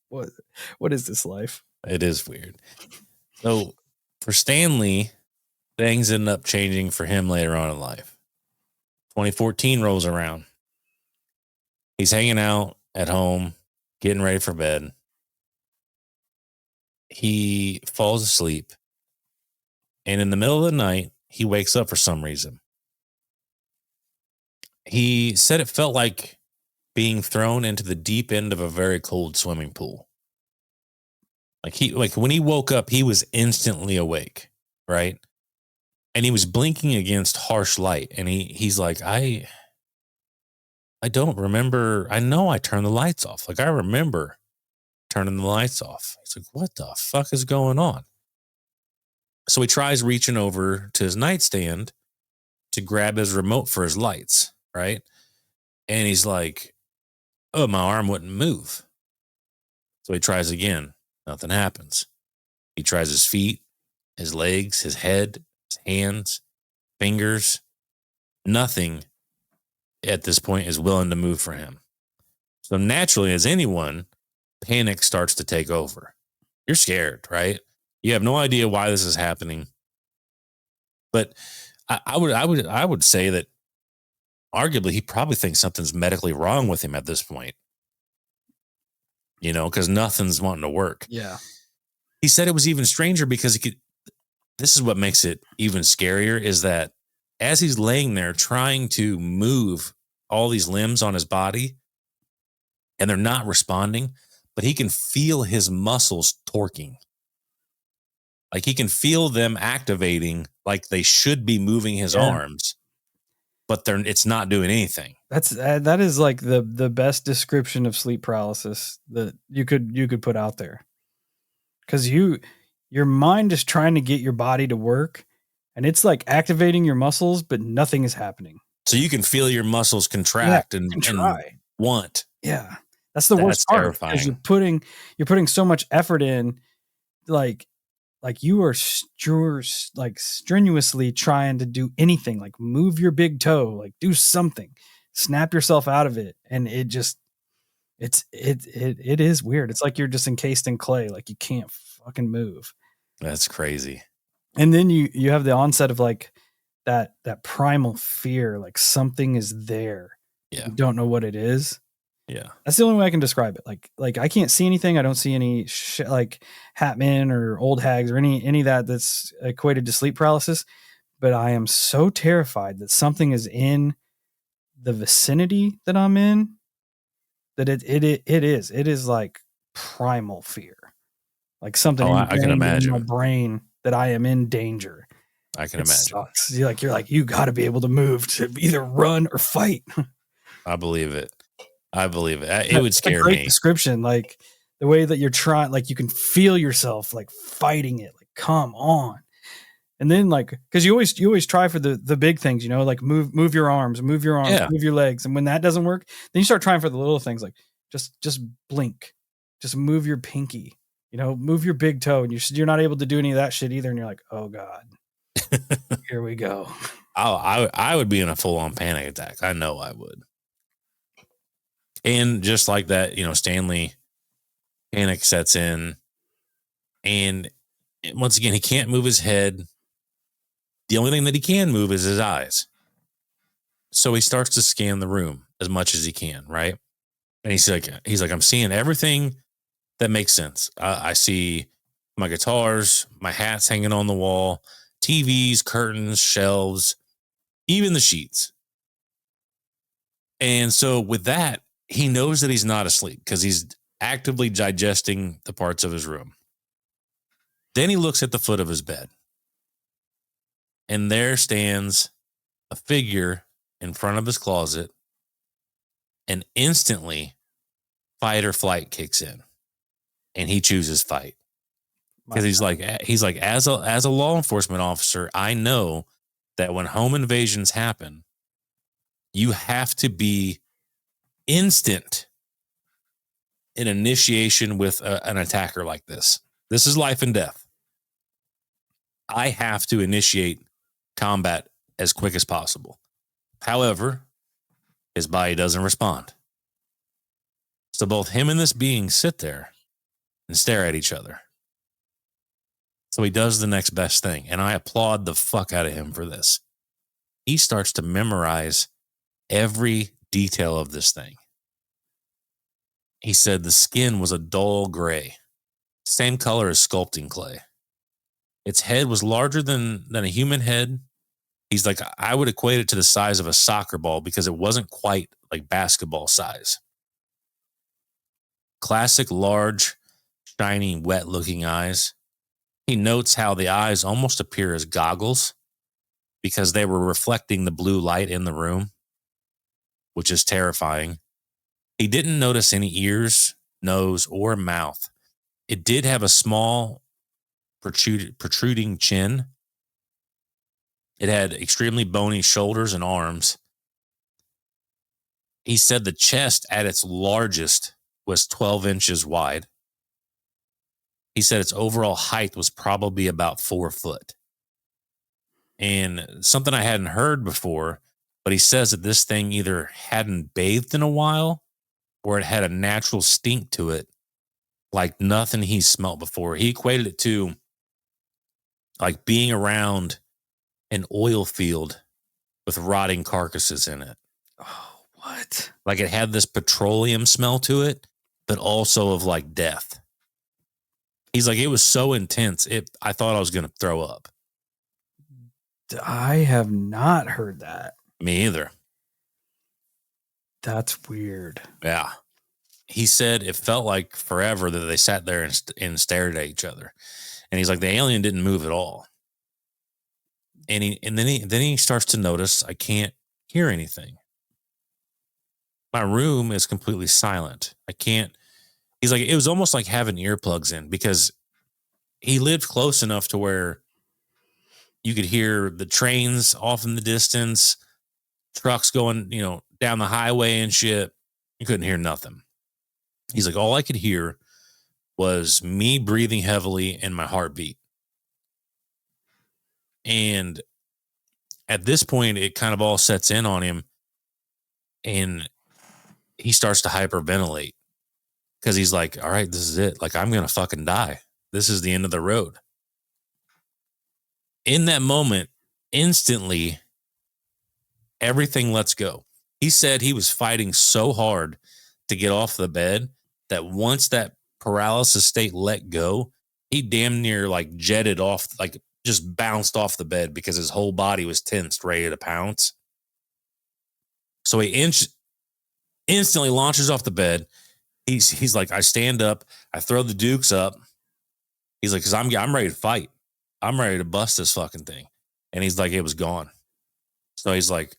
what is this life? It is weird. So, for Stanley, things end up changing for him later on in life. 2014 rolls around. He's hanging out at home, getting ready for bed. He falls asleep. And in the middle of the night, he wakes up for some reason. He said it felt like being thrown into the deep end of a very cold swimming pool. Like when he woke up, he was instantly awake, right? And he was blinking against harsh light. And he's like, I don't remember. I know I turned the lights off. Like, I remember turning the lights off. He's like, what the fuck is going on? So he tries reaching over to his nightstand to grab his remote for his lights, right? And he's like, oh, my arm wouldn't move. So he tries again. Nothing happens. He tries his feet, his legs, his head, his hands, fingers. Nothing at this point is willing to move for him. So naturally, as anyone, panic starts to take over. You're scared, right? You have no idea why this is happening. But I would say that arguably he probably thinks something's medically wrong with him at this point. Because nothing's wanting to work. Yeah. He said it was even stranger because this is what makes it even scarier, is that as he's laying there trying to move all these limbs on his body and they're not responding, but he can feel his muscles torquing. Like he can feel them activating like they should be moving his arms, but it's not doing anything. That is like the best description of sleep paralysis that you could put out there. Because your mind is trying to get your body to work, and it's like activating your muscles, but nothing is happening. So you can feel your muscles contract and want. Yeah, that's the worst part. Terrifying. Because you're putting so much effort in, like you are strenuously trying to do anything, like move your big toe, like do something, snap yourself out of it, and it just it is weird. It's like you're just encased in clay, like you can't fucking move. That's crazy. And then you have the onset of like that primal fear, like something is there. Yeah. You don't know what it is. Yeah. That's the only way I can describe it. Like I can't see anything. I don't see any like Hatmen or old hags or any of that's equated to sleep paralysis. But I am so terrified that something is in the vicinity that I'm in, that it is like primal fear. Like something I can imagine in my brain that I am in danger. I can imagine. Sucks. You're like, you got to be able to move to either run or fight. I believe it. It would scare me. Description, like the way that you're trying, like you can feel yourself like fighting it. Like, come on. And then like, because you always try for the big things, like move your arms, move your legs, and when that doesn't work, then you start trying for the little things, like just blink, just move your pinky, move your big toe, and you're not able to do any of that shit either, and you're like, oh god, here we go. I would be in a full-on panic attack. I know I would. And just like that, Stanley, panic sets in, and once again, he can't move his head. The only thing that he can move is his eyes. So he starts to scan the room as much as he can, right? And he's like, I'm seeing everything that makes sense. I see my guitars, my hats hanging on the wall, TVs, curtains, shelves, even the sheets. And so with that, he knows that he's not asleep because he's actively digesting the parts of his room. Then he looks at the foot of his bed. And there stands a figure in front of his closet. And instantly, fight or flight kicks in. And he chooses fight. Because he's like, as a law enforcement officer, I know that when home invasions happen, you have to be instant in initiation with an attacker like this. This is life and death. I have to initiate combat as quick as possible. However, his body doesn't respond. So both him and this being sit there and stare at each other. So he does the next best thing, and I applaud the fuck out of him for this. He starts to memorize every detail of this thing. He said the skin was a dull gray, same color as sculpting clay. Its head was larger than a human head. He's like, I would equate it to the size of a soccer ball because it wasn't quite like basketball size. Classic large, shiny, wet-looking eyes. He notes how the eyes almost appear as goggles because they were reflecting the blue light in the room, which is terrifying. He didn't notice any ears, nose, or mouth. It did have a small protruding chin. It had extremely bony shoulders and arms. He said the chest at its largest was 12 inches wide. He said its overall height was probably about 4 foot. And something I hadn't heard before, but he says that this thing either hadn't bathed in a while or it had a natural stink to it, like nothing he smelt before. He equated it to like being around an oil field with rotting carcasses in it. Oh, what? Like it had this petroleum smell to it, but also of like death. He's like, it was so intense. I thought I was going to throw up. I have not heard that. Me either. That's weird. Yeah. He said it felt like forever that they sat there and stared at each other. And he's like, the alien didn't move at all. And then he starts to notice I can't hear anything. My room is completely silent. I can't. He's like, it was almost like having earplugs in because he lived close enough to where you could hear the trains off in the distance, trucks going, down the highway and shit. You couldn't hear nothing. He's like, all I could hear was me breathing heavily and my heartbeat. And at this point, it kind of all sets in on him and he starts to hyperventilate because he's like, all right, this is it. Like, I'm going to fucking die. This is the end of the road. In that moment, instantly, everything lets go. He said he was fighting so hard to get off the bed that once that paralysis state let go, he damn near like jetted off, like just bounced off the bed because his whole body was tensed, ready to pounce. So he instantly launches off the bed. He's like, I stand up, I throw the dukes up. He's like, because I'm ready to fight. I'm ready to bust this fucking thing. And he's like, it was gone. So he's like,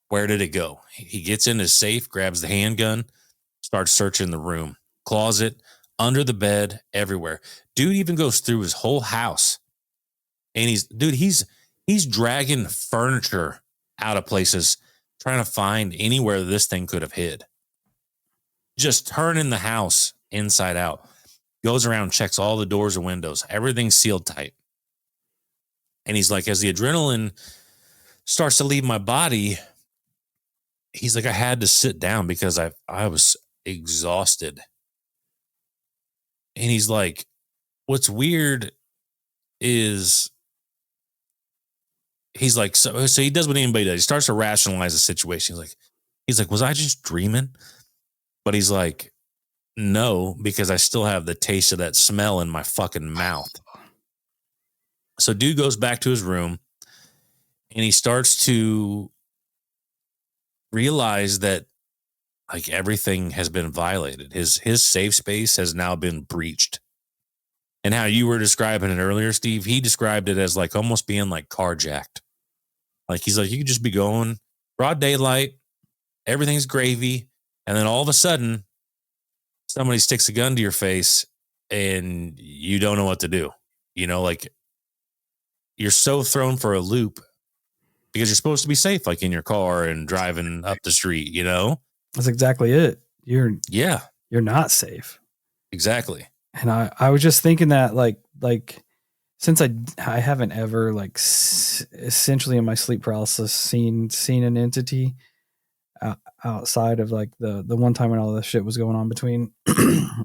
where did it go? He gets in his safe, grabs the handgun, starts searching the room, closet, under the bed, everywhere. Dude even goes through his whole house. And he's dragging furniture out of places, trying to find anywhere this thing could have hid. Just turning the house inside out. Goes around, checks all the doors and windows. Everything's sealed tight. And he's like, as the adrenaline starts to leave my body, he's like, I had to sit down because I was exhausted. And he's like, what's weird is he's like, so he does what anybody does. He starts to rationalize the situation. He's like, was I just dreaming? But he's like, no, because I still have the taste of that smell in my fucking mouth. So dude goes back to his room and he starts to realize that like everything has been violated. His safe space has now been breached. And how you were describing it earlier, Steve, he described it as like almost being like carjacked. Like he's like, you could just be going broad daylight, everything's gravy, and then all of a sudden somebody sticks a gun to your face and you don't know what to do. Like you're so thrown for a loop because you're supposed to be safe, like in your car and driving up the street, you know? That's exactly it. You're Yeah, not safe. exactly. And I was just thinking that like since I haven't ever like essentially in my sleep paralysis seen an entity outside of like the one time when all this shit was going on between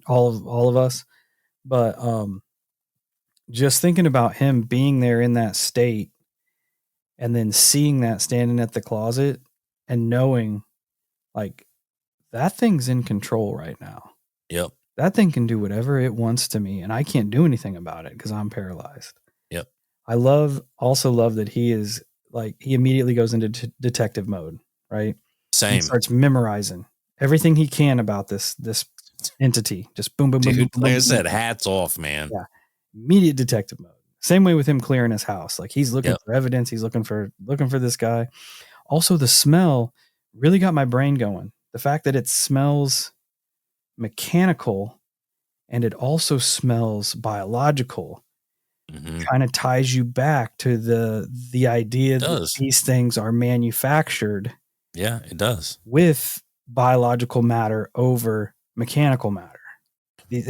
all of us, but just thinking about him being there in that state and then seeing that standing at the closet and knowing like that thing's in control right now. Yep. That thing can do whatever it wants to me and I can't do anything about it because I'm paralyzed. Yep. I also love that he is like, he immediately goes into detective mode, right? Same. He starts memorizing everything he can about this entity. Just boom, boom, boom, Dude, boom, like boom, I said, hats off, man. Yeah. Immediate detective mode. Same way with him clearing his house. Like he's looking for evidence. He's looking for this guy. Also, the smell really got my brain going. The fact that it smells mechanical and it also smells biological kind of ties you back to the idea that these things are manufactured. Yeah, it does. With biological matter over mechanical matter.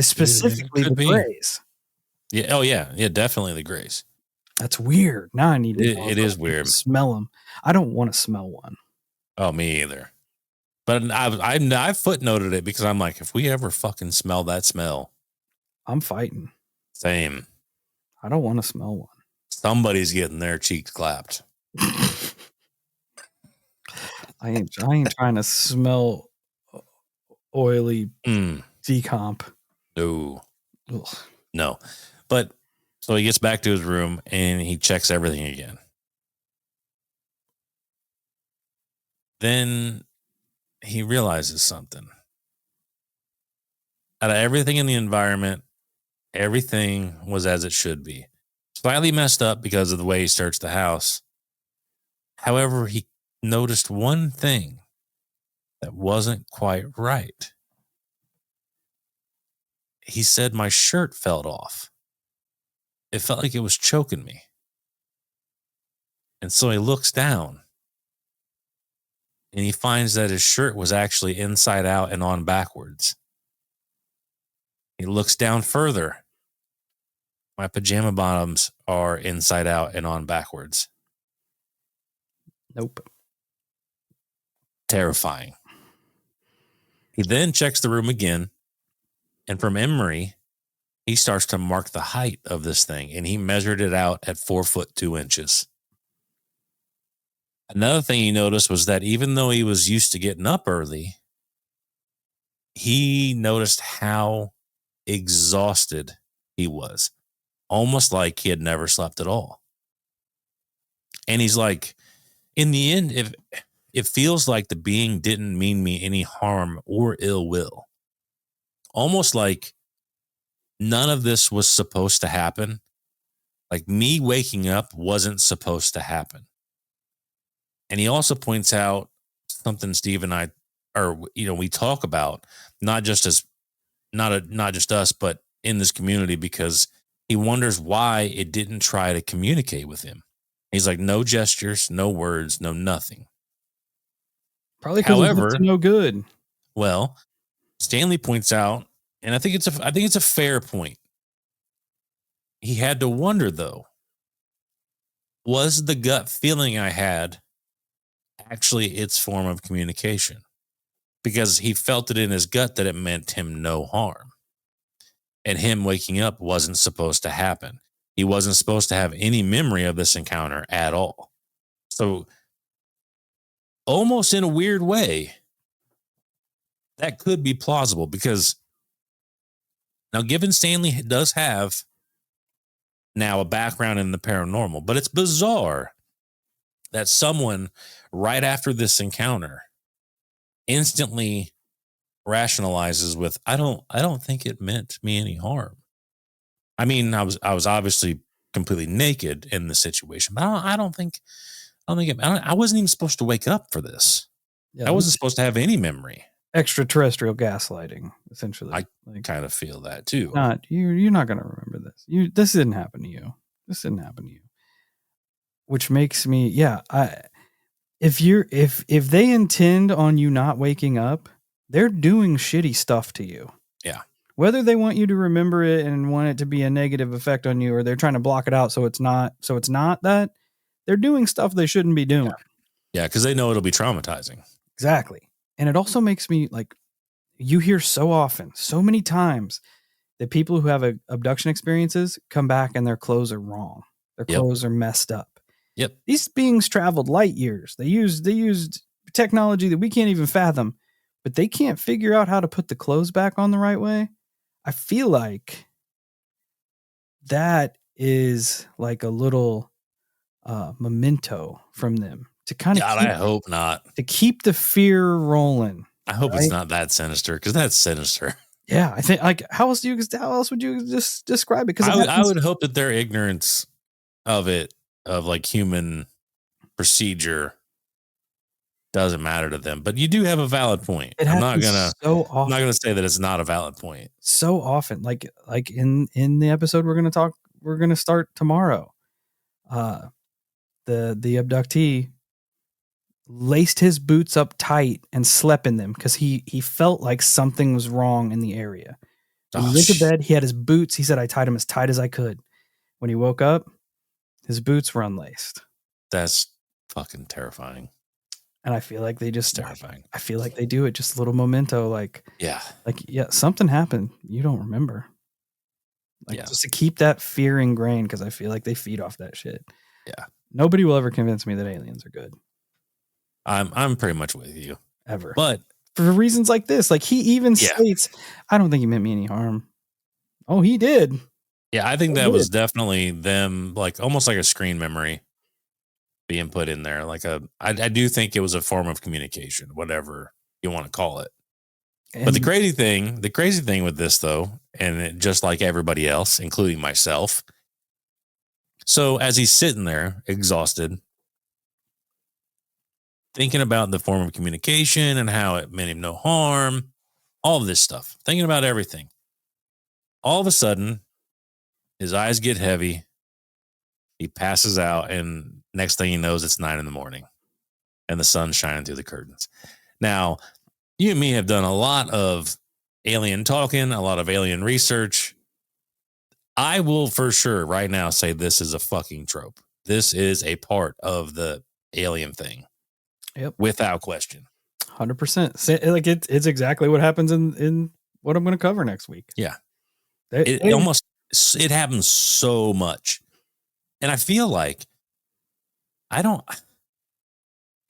Specifically the grays. Yeah. Oh, yeah. Yeah, definitely the grays. That's weird. Now I need to it is weird. Smell them. I don't want to smell one. Oh, me either. But I footnoted it because I'm like, if we ever fucking smell that smell, I'm fighting. Same. I don't want to smell one. Somebody's getting their cheeks clapped. I ain't trying to smell oily decomp. No. Ugh. No. But so he gets back to his room and he checks everything again. Then he realizes something. Out of everything in the environment, everything was as it should be. Slightly messed up because of the way he searched the house. However, he noticed one thing that wasn't quite right. He said my shirt fell off. It felt like it was choking me. And so he looks down and he finds that his shirt was actually inside out and on backwards. He looks down further. My pajama bottoms are inside out and on backwards. Nope. Terrifying. He then checks the room again, and from memory, he starts to mark the height of this thing, and he measured it out at 4'2". Another thing he noticed was that even though he was used to getting up early, he noticed how exhausted he was, almost like he had never slept at all. And he's like, in the end, if it feels like the being didn't mean me any harm or ill will, almost like none of this was supposed to happen. Like me waking up wasn't supposed to happen. And he also points out something Steve and I, we talk about, not just us, but in this community, because he wonders why it didn't try to communicate with him. He's like, no gestures, no words, no nothing. Probably because it's up to no good. Well, Stanley points out, and I think it's a fair point. He had to wonder, though, was the gut feeling I had actually its form of communication? Because he felt it in his gut that it meant him no harm. And him waking up wasn't supposed to happen. He wasn't supposed to have any memory of this encounter at all. So, almost in a weird way, that could be plausible, because now, given Stanley does have now a background in the paranormal, but it's bizarre that someone right after this encounter instantly rationalizes with, I don't think it meant me any harm. I mean, I was obviously completely naked in the situation, but I wasn't even supposed to wake up for this. Yeah, I wasn't supposed to have any memory. Extraterrestrial gaslighting, essentially. I kind of feel that too. You're not going to remember this. This didn't happen to you. This didn't happen to you. which makes me, if they intend on you not waking up, they're doing shitty stuff to you. Yeah. Whether they want you to remember it and want it to be a negative effect on you, or they're trying to block it out so it's not that, they're doing stuff they shouldn't be doing. Yeah, because they know it'll be traumatizing. Exactly. And it also makes me like, you hear so often, so many times, that people who have abduction experiences come back and their clothes are wrong. Their clothes are messed up. Yep. These beings traveled light years. They used technology that we can't even fathom, but they can't figure out how to put the clothes back on the right way. I feel like that is like a little memento from them to kind of I hope not. To keep the fear rolling. I hope it's not that sinister, because that's sinister. Yeah, I think, like, how else would you just describe it? Because I would hope that their ignorance of it, of like human procedure, doesn't matter to them. But you do have a valid point. I'm not gonna say that it's not a valid point. So often, like in the episode we're gonna start tomorrow. The abductee laced his boots up tight and slept in them because he felt like something was wrong in the area. When he went to bed, he had his boots. He said, I tied them as tight as I could. When he woke up, his boots were unlaced. That's fucking terrifying. And I feel like they just terrifying. I feel like they do it just a little memento, like something happened you don't remember, just to keep that fear ingrained, because I feel like they feed off that shit. Yeah, nobody will ever convince me that aliens are good. I'm pretty much with you ever, but for reasons like this, like he even states, I don't think he meant me any harm. Oh, he did. Yeah, I think that was definitely them, like almost like a screen memory being put in there. Like I do think it was a form of communication, whatever you want to call it. But the crazy thing with this, though, and just like everybody else, including myself. So as he's sitting there exhausted, thinking about the form of communication and how it meant him no harm, all of this stuff, thinking about everything. All of a sudden, his eyes get heavy. He passes out, and next thing he knows, it's 9 a.m. and the sun's shining through the curtains. Now, you and me have done a lot of alien talking, a lot of alien research. I will for sure right now say this is a fucking trope. This is a part of the alien thing. Yep. Without question. 100%. Like it's exactly what happens in what I'm going to cover next week. Yeah. It happens so much. And I feel like and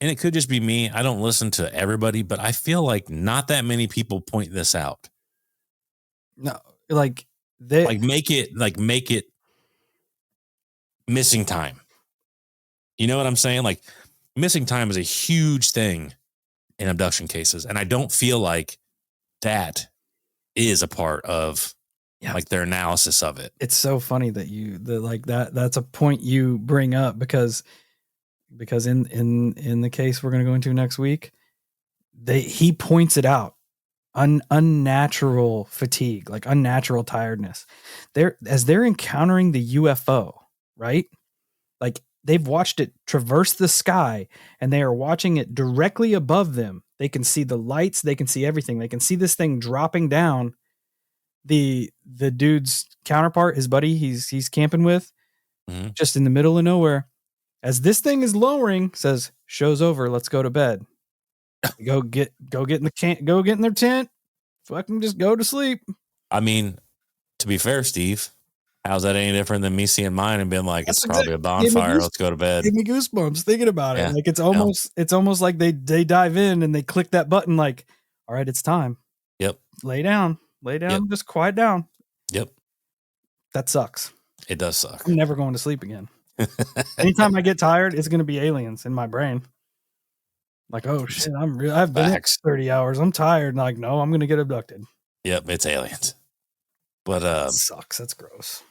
it could just be me, I don't listen to everybody, but I feel like not that many people point this out. No, make it missing time. You know what I'm saying? Like, missing time is a huge thing in abduction cases. And I don't feel like that is a part of like their analysis of it. It's so funny that that's a point you bring up, because in the case we're going to go into next week, he points it out. Unnatural fatigue, like unnatural tiredness. As they're encountering the UFO, right? Like they've watched it traverse the sky, and they are watching it directly above them. They can see the lights, they can see everything. They can see this thing dropping down. The dude's counterpart, his buddy he's camping with, just in the middle of nowhere, as this thing is lowering, says, "Show's over, let's go to bed." Go get in their tent. Fucking just go to sleep. I mean, to be fair, Steve, how's that any different than me seeing mine and being like, it's probably a bonfire. Let's go to bed. Give me goosebumps thinking about it. Like it's almost like they dive in and they click that button. Like, all right, it's time. Yep. Lay down. Yep. Just quiet down. Yep. That sucks. It does suck. I'm never going to sleep again. Anytime I get tired, it's going to be aliens in my brain. Like, oh shit, I've been up 30 hours. I'm tired. And like, no, I'm going to get abducted. Yep, it's aliens. But that sucks. That's gross.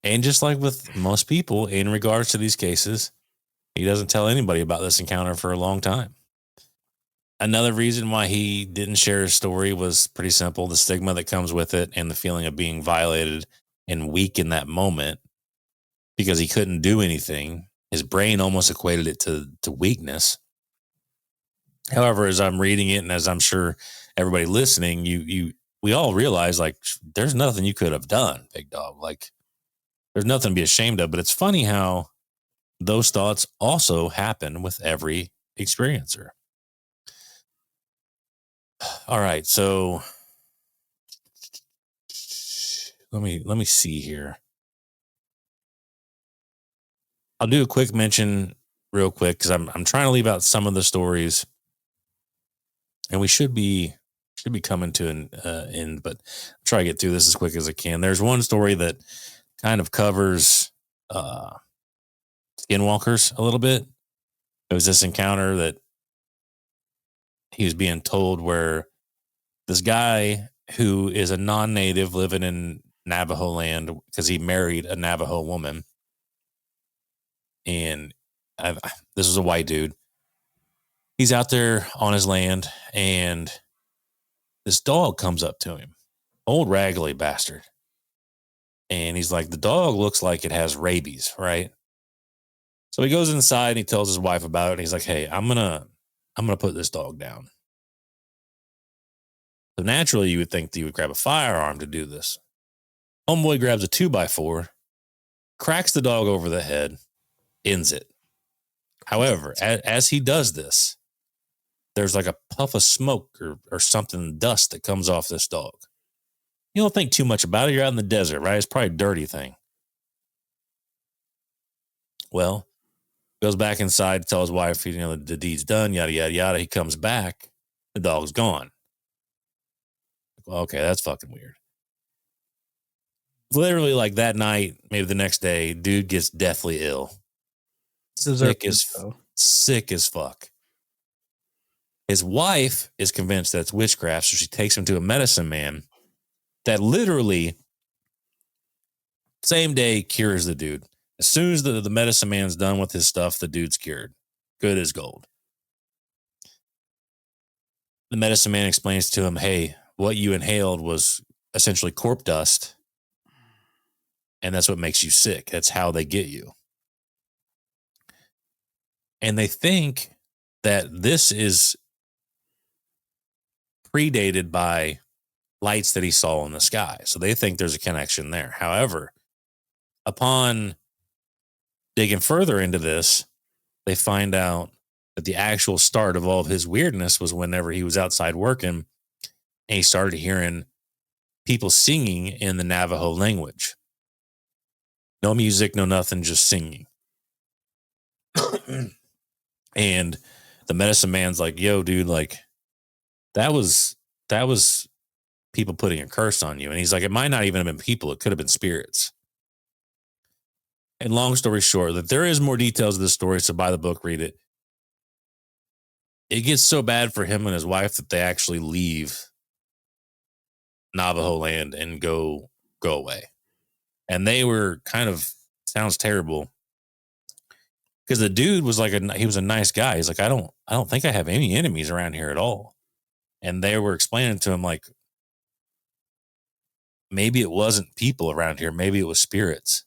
And just like with most people in regards to these cases, he doesn't tell anybody about this encounter for a long time. Another reason why he didn't share his story was pretty simple: the stigma that comes with it and the feeling of being violated and weak in that moment. because he couldn't do anything. His brain almost equated it to weakness. However, as I'm reading it, and as I'm sure everybody listening, we all realize, like, there's nothing you could have done, big dog. Like, there's nothing to be ashamed of. But it's funny how those thoughts also happen with every experiencer. All right, so let me see here. I'll do a quick mention real quick because I'm trying to leave out some of the stories, and we should be coming to an end, but I'll try to get through this as quick as I can. There's one story that kind of covers skinwalkers a little bit. It was this encounter that he was being told where this guy who is a non-native living in Navajo land because he married a Navajo woman. And this was a white dude. He's out there on his land, and this dog comes up to him, old raggedy bastard. And he's like, the dog looks like it has rabies, right? So he goes inside and he tells his wife about it. And he's like, hey, I'm gonna put this dog down. So naturally, you would think that you would grab a firearm to do this. Homeboy grabs a 2x4, cracks the dog over the head, ends it. However, as he does this, there's like a puff of smoke or something, dust that comes off this dog. You don't think too much about it. You're out in the desert, right? It's probably a dirty thing. Well, goes back inside to tell his wife, the deed's done, yada, yada, yada. He comes back. The dog's gone. Okay, that's fucking weird. Literally, like that night, maybe the next day, dude gets deathly ill. Sick as fuck. His wife is convinced that it's witchcraft, so she takes him to a medicine man that literally same day cures the dude. As soon as the medicine man's done with his stuff, the dude's cured. Good as gold. The medicine man explains to him, hey, what you inhaled was essentially corpse dust, and that's what makes you sick. That's how they get you. And they think that this is predated by lights that he saw in the sky. So they think there's a connection there. However, upon digging further into this, they find out that the actual start of all of his weirdness was whenever he was outside working and he started hearing people singing in the Navajo language. No music, no nothing, just singing. And the medicine man's like, yo, dude, like that was people putting a curse on you. And he's like, it might not even have been people. It could have been spirits. And long story short, that there is more details of this story. So buy the book, read it. It gets so bad for him and his wife that they actually leave Navajo land and go away. And they were kind of, sounds terrible, because the dude was like he was a nice guy. He's like, I don't think I have any enemies around here at all. And they were explaining to him, like, maybe it wasn't people around here. Maybe it was spirits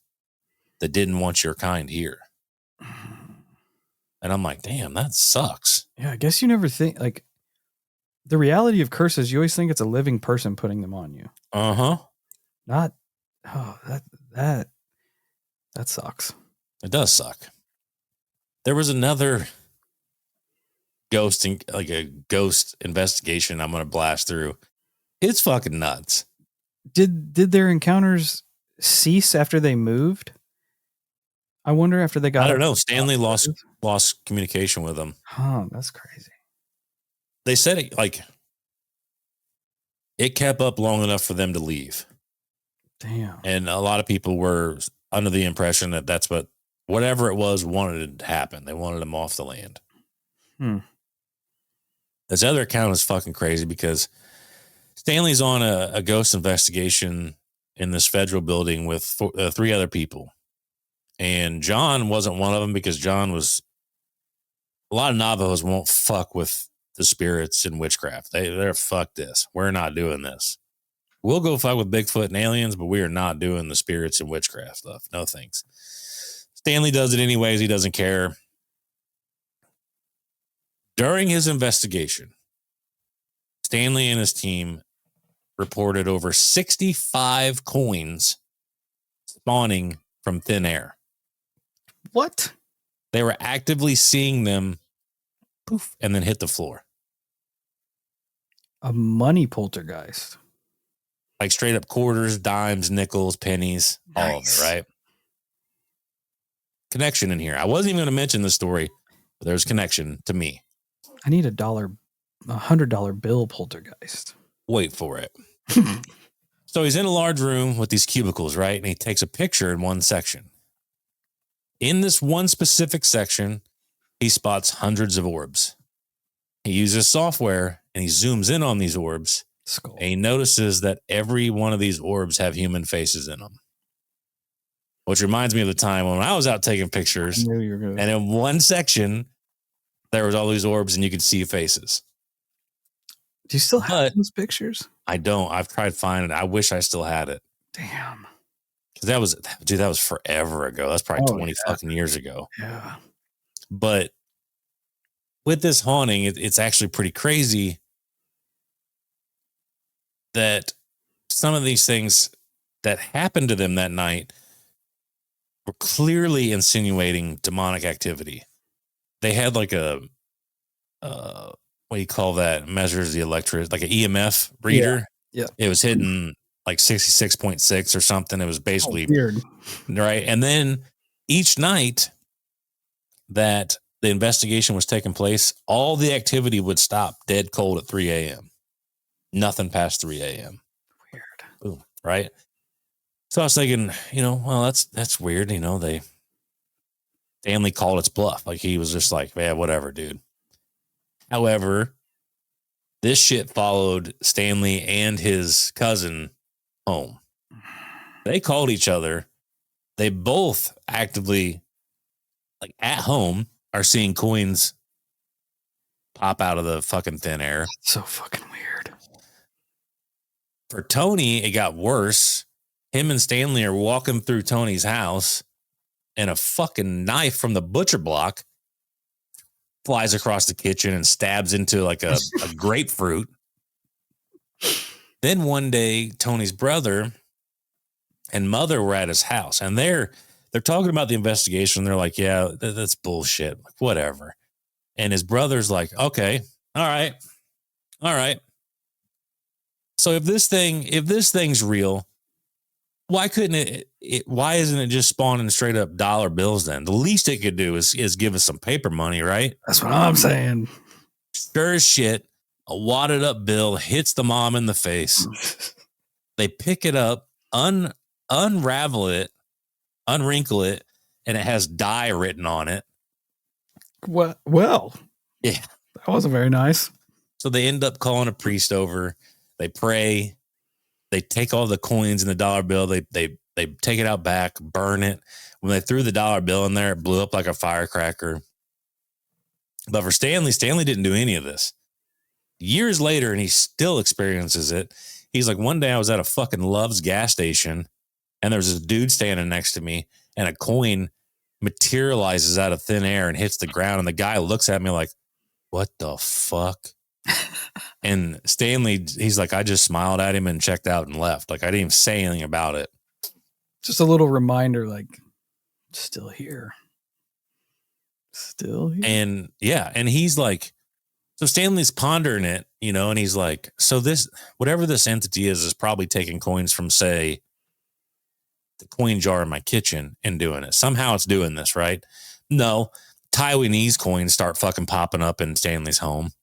that didn't want your kind here. And I'm like, damn, that sucks. Yeah, I guess you never think, like, the reality of curses, you always think it's a living person putting them on you. Uh-huh. Not, oh, that sucks. It does suck. There was another ghost investigation I'm going to blast through. It's fucking nuts. Did their encounters cease after they moved? I wonder after they got. I don't know. Stanley lost communication with them. Oh, that's crazy. They said it kept up long enough for them to leave. Damn. And a lot of people were under the impression that that's whatever it was wanted it to happen. They wanted them off the land. This other account is fucking crazy because Stanley's on a ghost investigation in this federal building with 3 other people. And John wasn't one of them because John was, a lot of Navajos won't fuck with the spirits and witchcraft. They're fuck this. We're not doing this. We'll go fuck with Bigfoot and aliens, but we are not doing the spirits and witchcraft stuff. No thanks. Stanley does it anyways. He doesn't care. During his investigation, Stanley and his team reported over 65 coins spawning from thin air. What? They were actively seeing them poof and then hit the floor. A money poltergeist. Like straight up quarters, dimes, nickels, pennies, all of it, right? Connection in here. I wasn't even going to mention the story, but there's connection to me. I need $100 bill poltergeist. Wait for it. So he's in a large room with these cubicles, right? And he takes a picture in one section. In this one specific section, he spots hundreds of orbs. He uses software and he zooms in on these orbs. Skull. And he notices that every one of these orbs have human faces in them. Which reminds me of the time when I was out taking pictures. And in one section, there was all these orbs and you could see faces. Do you still have those pictures? I don't. I've tried finding it. I wish I still had it. Damn. Because that was forever ago. That's probably 20 fucking years ago. Yeah. But with this haunting, it's actually pretty crazy that some of these things that happened to them that night were clearly insinuating demonic activity. They had like a, what do you call that? Measures the electric, like an EMF reader. Yeah. It was hitting like 66.6 or something. It was basically weird. Right. And then each night that the investigation was taking place, all the activity would stop dead cold at 3 a.m. Nothing past 3 a.m. Weird. Boom. Right. So I was thinking, well, that's weird. Stanley called its bluff. Like he was just like, yeah, whatever, dude. However, this shit followed Stanley and his cousin home. They called each other. They both actively, like at home, are seeing coins pop out of the fucking thin air. That's so fucking weird. For Tony, it got worse. Him and Stanley are walking through Tony's house and a fucking knife from the butcher block flies across the kitchen and stabs into like a grapefruit. Then one day, Tony's brother and mother were at his house and they're talking about the investigation. They're like, yeah, that's bullshit. Like, whatever. And his brother's like, okay, all right. So if this thing's real, why couldn't why isn't it just spawning straight up dollar bills then? The least it could do is give us some paper money, right? That's what I'm saying. Sure as shit, a wadded up bill hits the mom in the face. They pick it up, unravel it, unwrinkle it, and it has die written on it. What? Well, yeah, that wasn't very nice. So they end up calling a priest over. They pray. They take all the coins in the dollar bill. They take it out back, burn it. When they threw the dollar bill in there, it blew up like a firecracker. But for Stanley didn't do any of this. Years later, and he still experiences it. He's like, one day I was at a fucking Love's gas station, and there was this dude standing next to me, and a coin materializes out of thin air and hits the ground. And the guy looks at me like, what the fuck? And Stanley, he's like, I just smiled at him and checked out and left. Like, I didn't even say anything about it. Just a little reminder, like, still here. Still here. And yeah, and he's like, so Stanley's pondering it, and he's like, so this, whatever this entity is probably taking coins from, say, the coin jar in my kitchen and doing it. Somehow it's doing this, right? No, Taiwanese coins start fucking popping up in Stanley's home.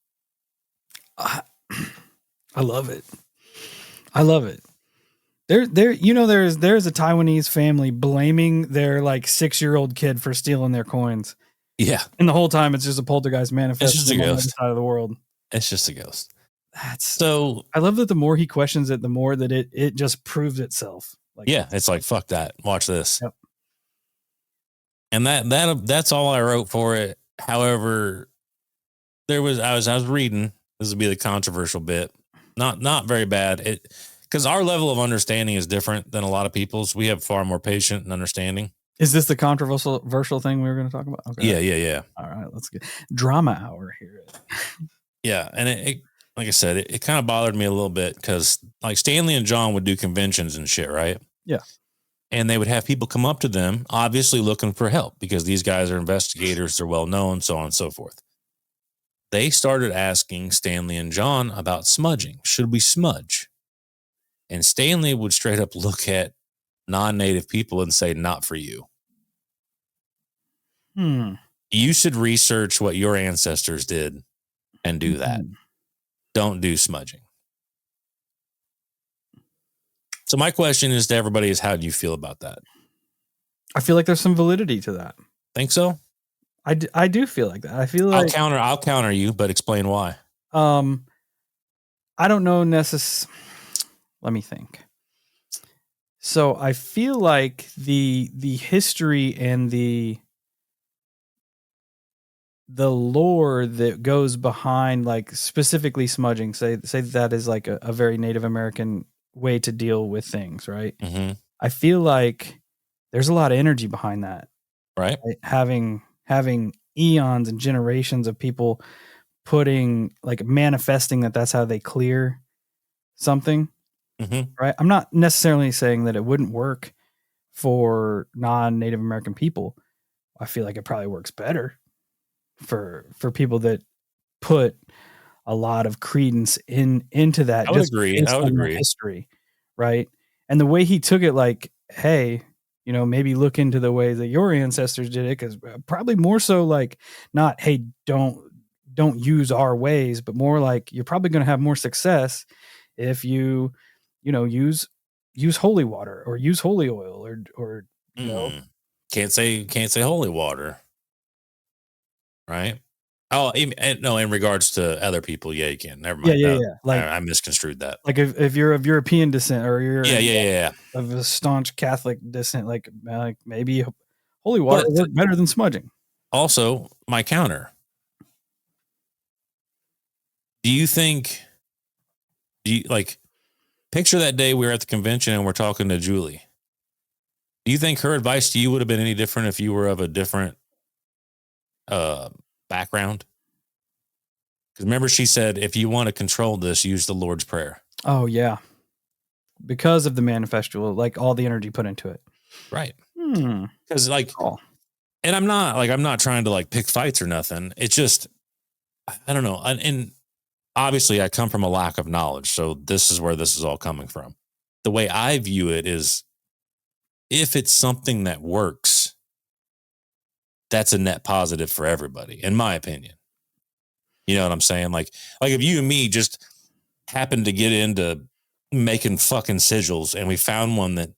I love it. I love it. There's a Taiwanese family blaming their like 6-year-old kid for stealing their coins. Yeah. And the whole time it's just a poltergeist manifest on the other side of the world. It's just a ghost. That's so I love that the more he questions it, the more that it just proves itself. Like, yeah, it's like, fuck that. Watch this. Yep. And that's all I wrote for it. However, I was reading, this would be the controversial bit. Not very bad. Because our level of understanding is different than a lot of people's. We have far more patience and understanding. Is this the controversial thing we were going to talk about? Okay. Yeah. All right, let's get drama hour here. Yeah, and it like I said, it kind of bothered me a little bit because like Stanley and John would do conventions and shit, right? Yeah. And they would have people come up to them, obviously looking for help because these guys are investigators, they're well known, so on and so forth. They started asking Stanley and John about smudging. Should we smudge? And Stanley would straight up look at non-native people and say, not for you. You should research what your ancestors did and do that. Don't do smudging. So my question is to everybody is, how do you feel about that? I feel like there's some validity to that. Think so? I do feel like that. I feel like I'll counter you, but explain why. I don't know necessarily. Let me think. So I feel like the history and the lore that goes behind, like specifically smudging, say that is like a very Native American way to deal with things, right? Mm-hmm. I feel like there's a lot of energy behind that, right? Having eons and generations of people putting, like, manifesting that's how they clear something, right? I'm not necessarily saying that it wouldn't work for non-Native American people. I feel like it probably works better for people that put a lot of credence into that. I would agree. History, right? And the way he took it, like, hey, maybe look into the way that your ancestors did it, because probably more so like not, hey, don't use our ways, but more like you're probably going to have more success if you use holy water or use holy oil or can't say holy water, right? Oh, no, in regards to other people, yeah, you can. Never mind. Yeah. Like, I misconstrued that. Like if you're of European descent or you're of a staunch Catholic descent, like maybe holy water would work better than smudging. Also, my counter. Do you like picture that day we were at the convention and we're talking to Julie? Do you think her advice to you would have been any different if you were of a different background? Because remember, she said, if you want to control this, use the Lord's Prayer. Oh, yeah. Because of the manifesto, like all the energy put into it. Right. Because and I'm not trying to like pick fights or nothing. It's just, I don't know. And obviously I come from a lack of knowledge. So this is where this is all coming from. The way I view it is, if it's something that works, that's a net positive for everybody, in my opinion. You know what I'm saying? Like if you and me just happened to get into making fucking sigils and we found one that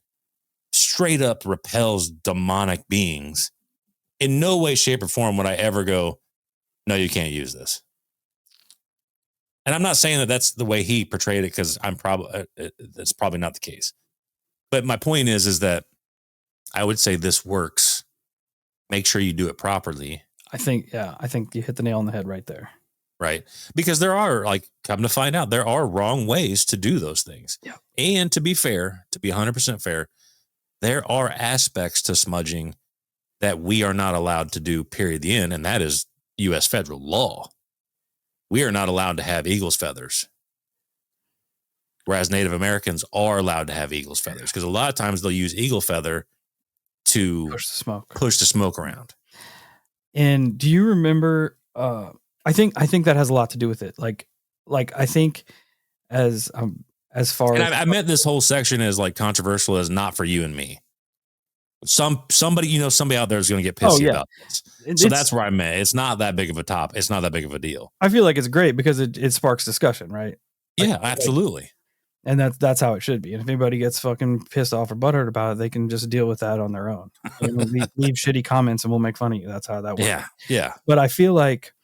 straight up repels demonic beings, in no way, shape, or form would I ever go, no, you can't use this. And I'm not saying that that's the way he portrayed it, because that's probably not the case. But my point is that I would say this works. Make sure you do it properly. I think you hit the nail on the head right there. Right. Because there are, like, come to find out, there are wrong ways to do those things. Yeah. And to be fair, to be 100% fair, there are aspects to smudging that we are not allowed to do, period, the end. And that is U.S. federal law. We are not allowed to have eagle's feathers. Whereas Native Americans are allowed to have eagle's feathers, because a lot of times they'll use eagle feather to push the smoke around. And do you remember, I think that has a lot to do with it. Like I think as far as I meant this whole section as like controversial as not for you and me. Somebody out there is going to get pissy about this. So that's where I meant. It's not that big of a top. It's not that big of a deal. I feel like it's great because it sparks discussion, right? Yeah, absolutely. And that's how it should be. And if anybody gets fucking pissed off or butthurt about it, they can just deal with that on their own. leave shitty comments and we'll make fun of you. That's how that works. Yeah. But I feel like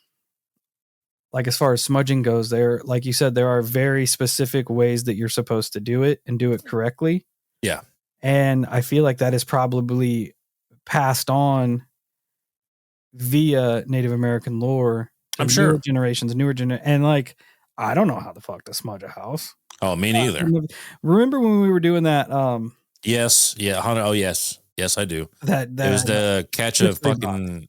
as far as smudging goes, there, like you said, there are very specific ways that you're supposed to do it and do it correctly. Yeah. And I feel like that is probably passed on via Native American lore. I'm sure. Newer generations. And like, I don't know how the fuck to smudge a house. Oh, me neither. Remember when we were doing that? Yes. Yeah. Oh, yes. Yes, I do. That It was the catch a mystery box. fucking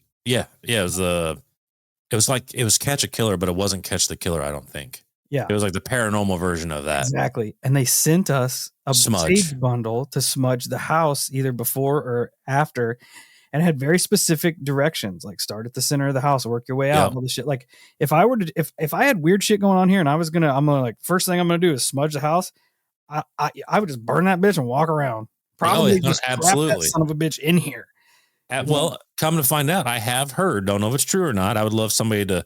it was catch a killer, but it wasn't catch the killer, I don't think. Yeah, It was like the paranormal version of that. exactly. And they sent us a Smudge. sage bundle to smudge the house either before or after, and it had very specific directions, like start at the center of the house, work your way out, Yep. and all this shit. Like if I were to, if I had weird shit going on here and I'm gonna like, first thing I'm gonna do is smudge the house, I would just burn that bitch and walk around. Probably just trap that absolutely. son of a bitch in here. Well, come to find out, I have heard, don't know if it's true or not. I would love somebody to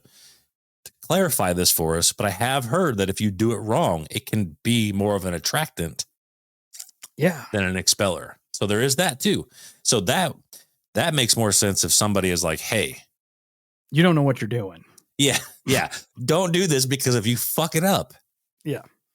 clarify this for us, but I have heard that if you do it wrong, it can be more of an attractant than an expeller. So there is that too. So that makes more sense if somebody is like, hey, you don't know what you're doing. Yeah. Don't do this, because if you fuck it up,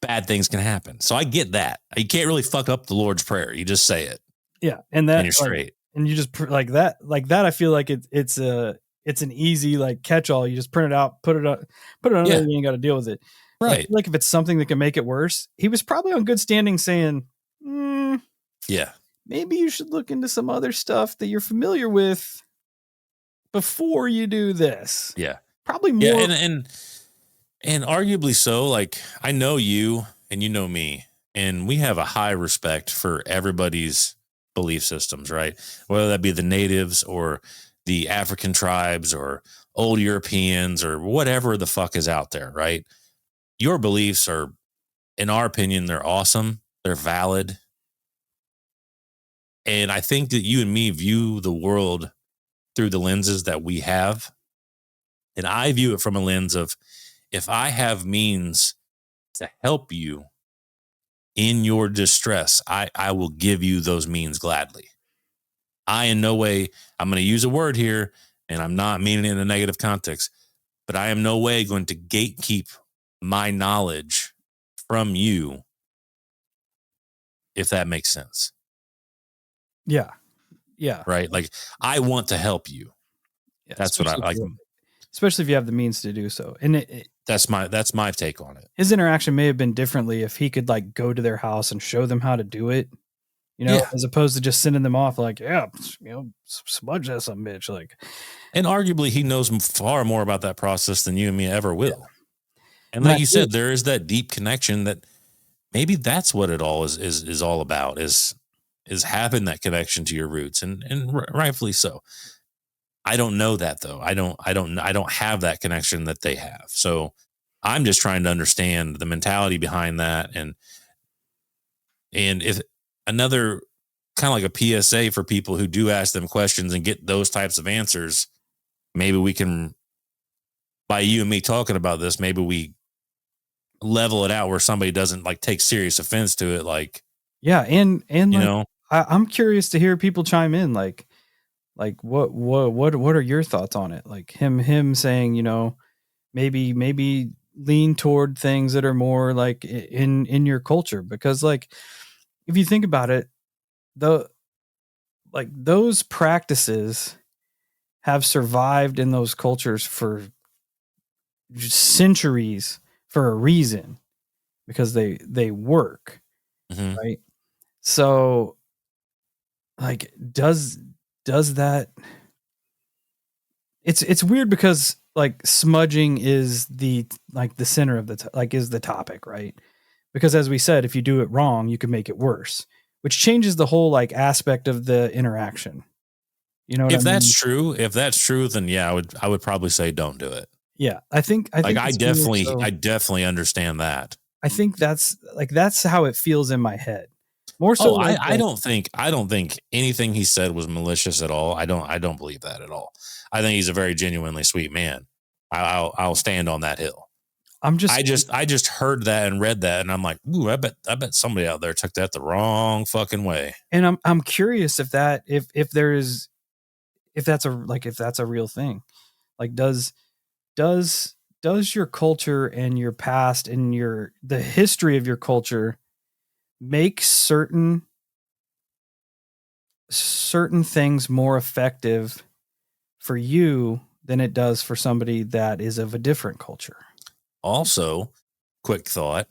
bad things can happen. So I get that. You can't really fuck up the Lord's Prayer. You just say it. Yeah. And that, and you're straight. And you just like that. I feel like it's an easy like catch all. You just print it out, put it on, you ain't got to deal with it. Right. Like if it's something that can make it worse, he was probably on good standing saying, maybe you should look into some other stuff that you're familiar with before you do this. Yeah. Probably more. Yeah, and arguably so. Like, I know you and you know me, and we have a high respect for everybody's belief systems, right? Whether that be the natives or the African tribes or old Europeans or whatever the fuck is out there, right? Your beliefs are, in our opinion, they're awesome. They're valid. And I think that you and me view the world through the lenses that we have. And I view it from a lens of, if I have means to help you in your distress, I will give you those means gladly. I, in no way, I'm going to use a word here, and I'm not meaning it in a negative context, but I am no way going to gatekeep my knowledge from you, if that makes sense. Yeah. Yeah. Right. Like, I want to help you. Yeah, that's what I like. Especially if you have the means to do so. And that's my take on it. His interaction may have been differently if he could like go to their house and show them how to do it, as opposed to just sending them off like, smudge that some bitch. Like, and arguably he knows far more about that process than you and me ever will. Yeah. And like you said, there is that deep connection that maybe that's what it all is all about, is having that connection to your roots, and rightfully so. I don't know that though. I don't have that connection that they have. So I'm just trying to understand the mentality behind that. And if another kind of like a PSA for people who do ask them questions and get those types of answers, maybe we can, by you and me talking about this, maybe we level it out where somebody doesn't like take serious offense to it. Like, yeah. And like, I'm curious to hear people chime in. Like what are your thoughts on it? Like him saying, maybe lean toward things that are more like in your culture, because like, if you think about it, those practices have survived in those cultures for centuries for a reason, because they work. Mm-hmm. Right. So like, does that, it's weird because like smudging is the center of is the topic, right? Because as we said, if you do it wrong, you can make it worse, which changes the whole like aspect of the interaction. If that's true, then yeah, I would probably say don't do it. Yeah. I definitely understand that. I think that's how it feels in my head. More so, I don't think anything he said was malicious at all. I don't believe that at all. I think he's a very genuinely sweet man. I'll stand on that hill. I just heard that and read that, and I'm like, ooh, I bet somebody out there took that the wrong fucking way. And I'm curious if that's a real thing. Like, does your culture and your past and the history of your culture make certain things more effective for you than it does for somebody that is of a different culture? Also, quick thought,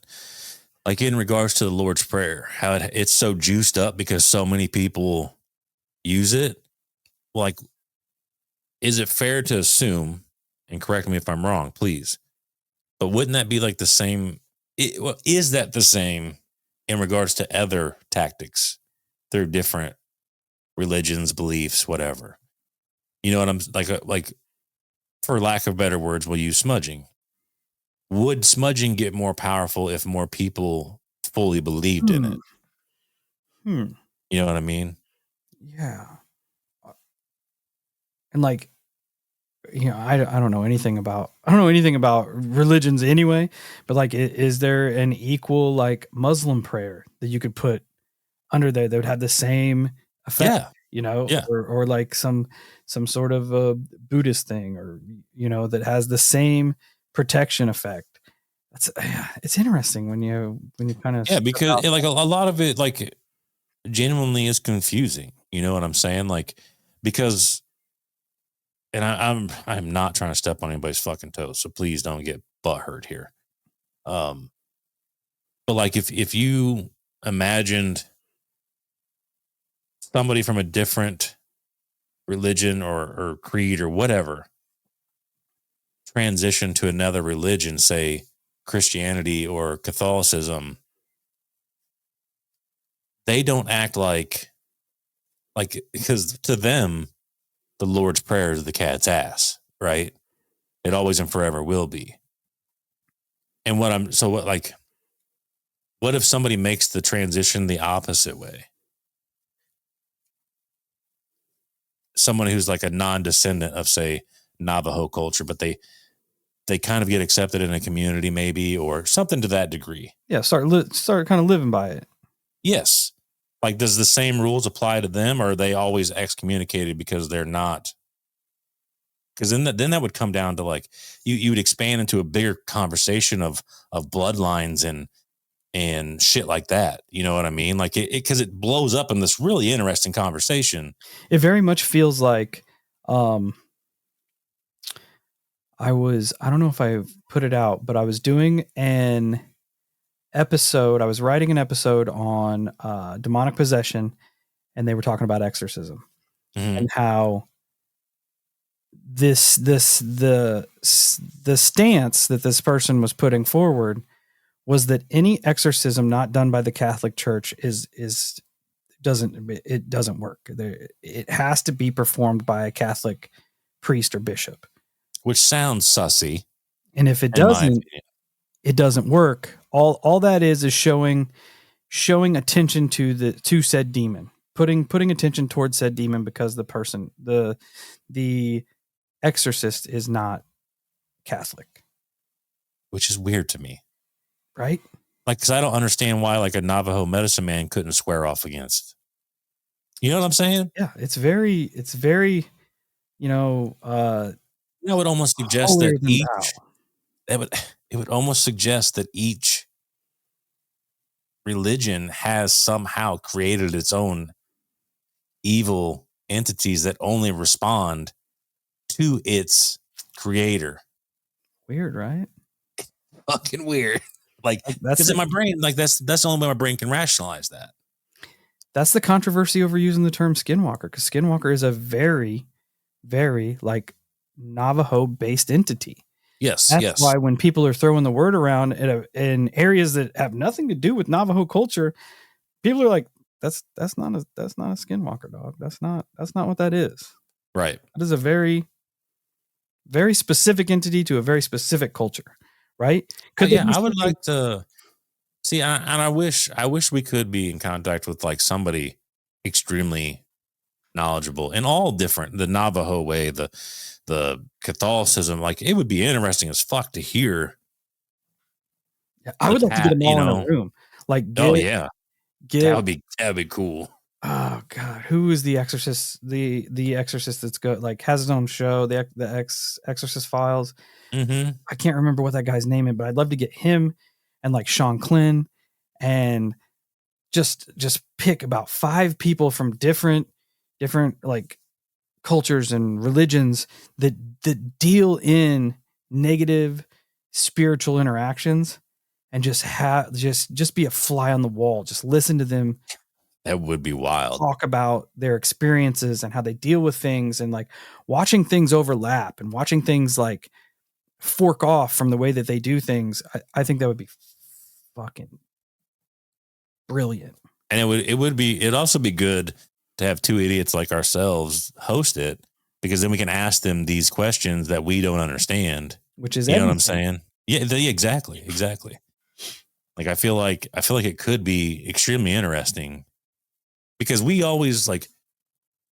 like in regards to the Lord's Prayer, how it's so juiced up because so many people use it, like, is it fair to assume, and correct me if I'm wrong, please, but wouldn't that be like the same? Is that the same in regards to other tactics through different religions, beliefs, whatever? You know what I'm like, for lack of better words, we'll use smudging. Would smudging get more powerful if more people fully believed in it? You know what I mean? Yeah. And like, I don't know anything about religions anyway, but like, is there an equal like Muslim prayer that you could put under there that would have the same effect? Yeah. Or like some sort of a Buddhist thing, or that has the same protection effect. It's interesting when you kind of because like a lot of it like genuinely is confusing. You know what I'm saying? Like, because, and I'm not trying to step on anybody's fucking toes, so please don't get butthurt here. But like, if you imagined somebody from a different religion or creed or whatever transition to another religion, say Christianity or Catholicism, they don't act like, because to them, the Lord's Prayer is the cat's ass, right? It always and forever will be. And what if somebody makes the transition the opposite way? Someone who's like a non-descendant of, say, Navajo culture, but they kind of get accepted in a community, maybe, or something to that degree. Yeah, start kind of living by it. Yes. Like, does the same rules apply to them, or are they always excommunicated because they're not? Because then that would come down to like, you would expand into a bigger conversation of bloodlines and shit like that. You know what I mean? Like, because it blows up in this really interesting conversation. It very much feels like, I don't know if I put it out, but I was doing an episode. I was writing an episode on demonic possession, and they were talking about exorcism and how the stance that this person was putting forward was that any exorcism not done by the Catholic Church doesn't work. It has to be performed by a Catholic priest or bishop, which sounds sussy. And if it doesn't, it doesn't work. All that is showing attention to said demon, putting attention towards said demon, because the person, the exorcist, is not Catholic, which is weird to me, right? Like, because I don't understand why like a Navajo medicine man couldn't square off against. You know what I'm saying? Yeah, it's very it would almost suggest that it would almost suggest that each religion has somehow created its own evil entities that only respond to its creator. Weird, right? Fucking weird. Like, because in my brain, like that's the only way my brain can rationalize that. That's the controversy over using the term skinwalker, because skinwalker is a very, very like Navajo based entity. Yes. That's why when people are throwing the word around in areas that have nothing to do with Navajo culture, people are like, that's not a skinwalker, dog. That's not what that is. Right. That is a very, very specific entity to a very specific culture. Right. I would like to see, and I wish we could be in contact with like somebody extremely knowledgeable in all different, the Navajo way, the Catholicism. Like, it would be interesting as fuck to hear. Yeah, I would like to get them all in a room. Like, that would be cool. Oh God, who is the exorcist? The exorcist that's good, like has his own show, the Exorcist Files. Mm-hmm. I can't remember what that guy's name is, but I'd love to get him and like Sean Klin, and just pick about 5 people from different like cultures and religions that deal in negative spiritual interactions, and just be a fly on the wall. Just listen to them That would be wild. talk about their experiences and how they deal with things, and like watching things overlap and watching things like fork off from the way that they do things. I think that would be fucking brilliant. And it'd also be good to have two idiots like ourselves host it, because then we can ask them these questions that we don't understand. Which is, you know what I'm saying? Yeah, exactly. Like I feel like it could be extremely interesting, because we always like,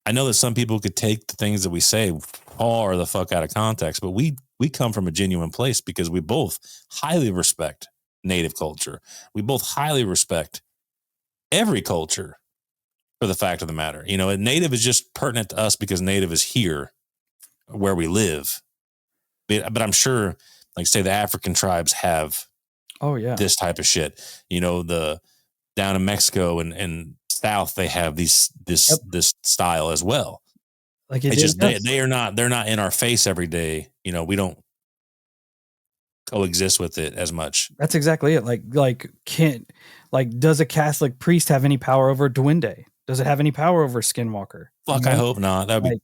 I know that some people could take the things that we say far the fuck out of context, but we come from a genuine place because we both highly respect Native culture. We both highly respect every culture, for the fact of the matter. You know, Native is just pertinent to us because Native is here where we live. But I'm sure, like, say the African tribes have this type of shit. You know, the down in Mexico and South, they have this style as well. Like it's just they're not in our face every day. You know, we don't coexist with it as much. That's exactly it. Does a Catholic priest have any power over Duende? Does it have any power over Skinwalker? Fuck, you know? I hope not. That would be a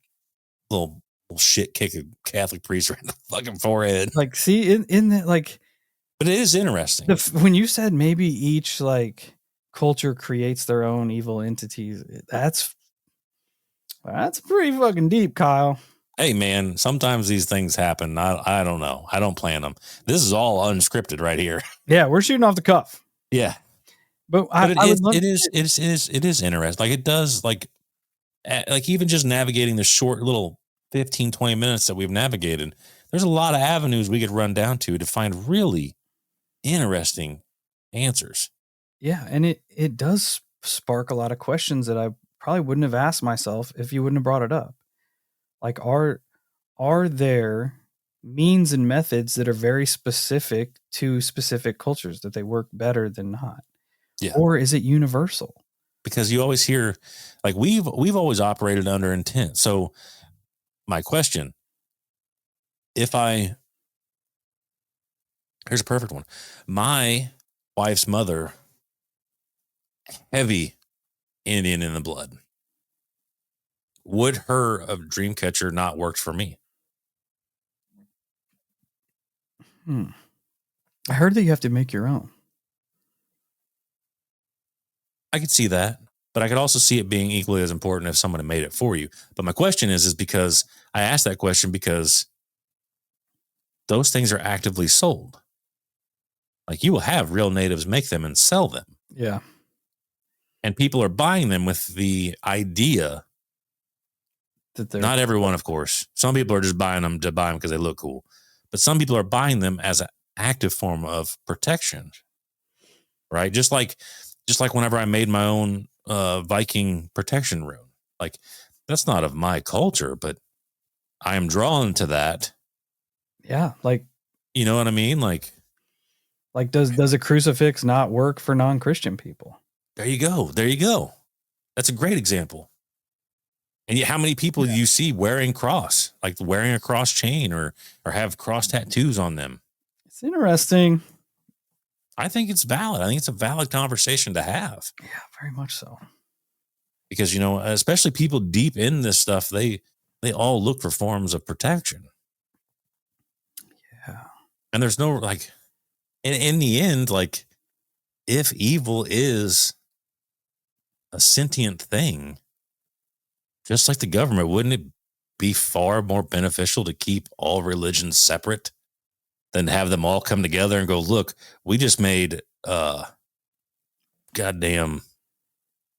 little shit kick a Catholic priest right in the fucking forehead. Like, see, in that, like, but it is interesting. When you said maybe each like culture creates their own evil entities, that's pretty fucking deep, Kyle. Hey man, sometimes these things happen. I don't know. I don't plan them. This is all unscripted right here. Yeah, we're shooting off the cuff. Yeah, but it is interesting. Like, it does, like even just navigating the short little 15, 20 minutes that we've navigated. There's a lot of avenues we could run down to find really interesting answers. Yeah, and it does spark a lot of questions that I probably wouldn't have asked myself if you wouldn't have brought it up. Like, are there means and methods that are very specific to specific cultures that they work better than not? Yeah. Or is it universal? Because you always hear, like, we've always operated under intent. So my question, here's a perfect one. My wife's mother, heavy Indian in the blood. Would her dream catcher not work for me? I heard that you have to make your own. I could see that, but I could also see it being equally as important if someone had made it for you. But my question is because I asked that question because those things are actively sold. Like, you will have real natives make them and sell them. Yeah. And people are buying them with the idea that they're not everyone, of course. Some people are just buying them to buy them because they look cool. But some people are buying them as an active form of protection. Right? Just like whenever I made my own Viking protection rune. Like, that's not of my culture, but I am drawn to that. Yeah, like, you know what I mean? Like does a crucifix not work for non-Christian people? There you go. That's a great example. And yet, how many people do you see wearing cross, like wearing a cross chain or have cross tattoos on them? It's interesting. I think it's valid. I think it's a valid conversation to have. Yeah, very much so. Because, you know, especially people deep in this stuff, they all look for forms of protection. Yeah. And there's no, like, in the end, like, if evil is a sentient thing, just like the government, wouldn't it be far more beneficial to keep all religions separate than have them all come together and go, look, we just made goddamn,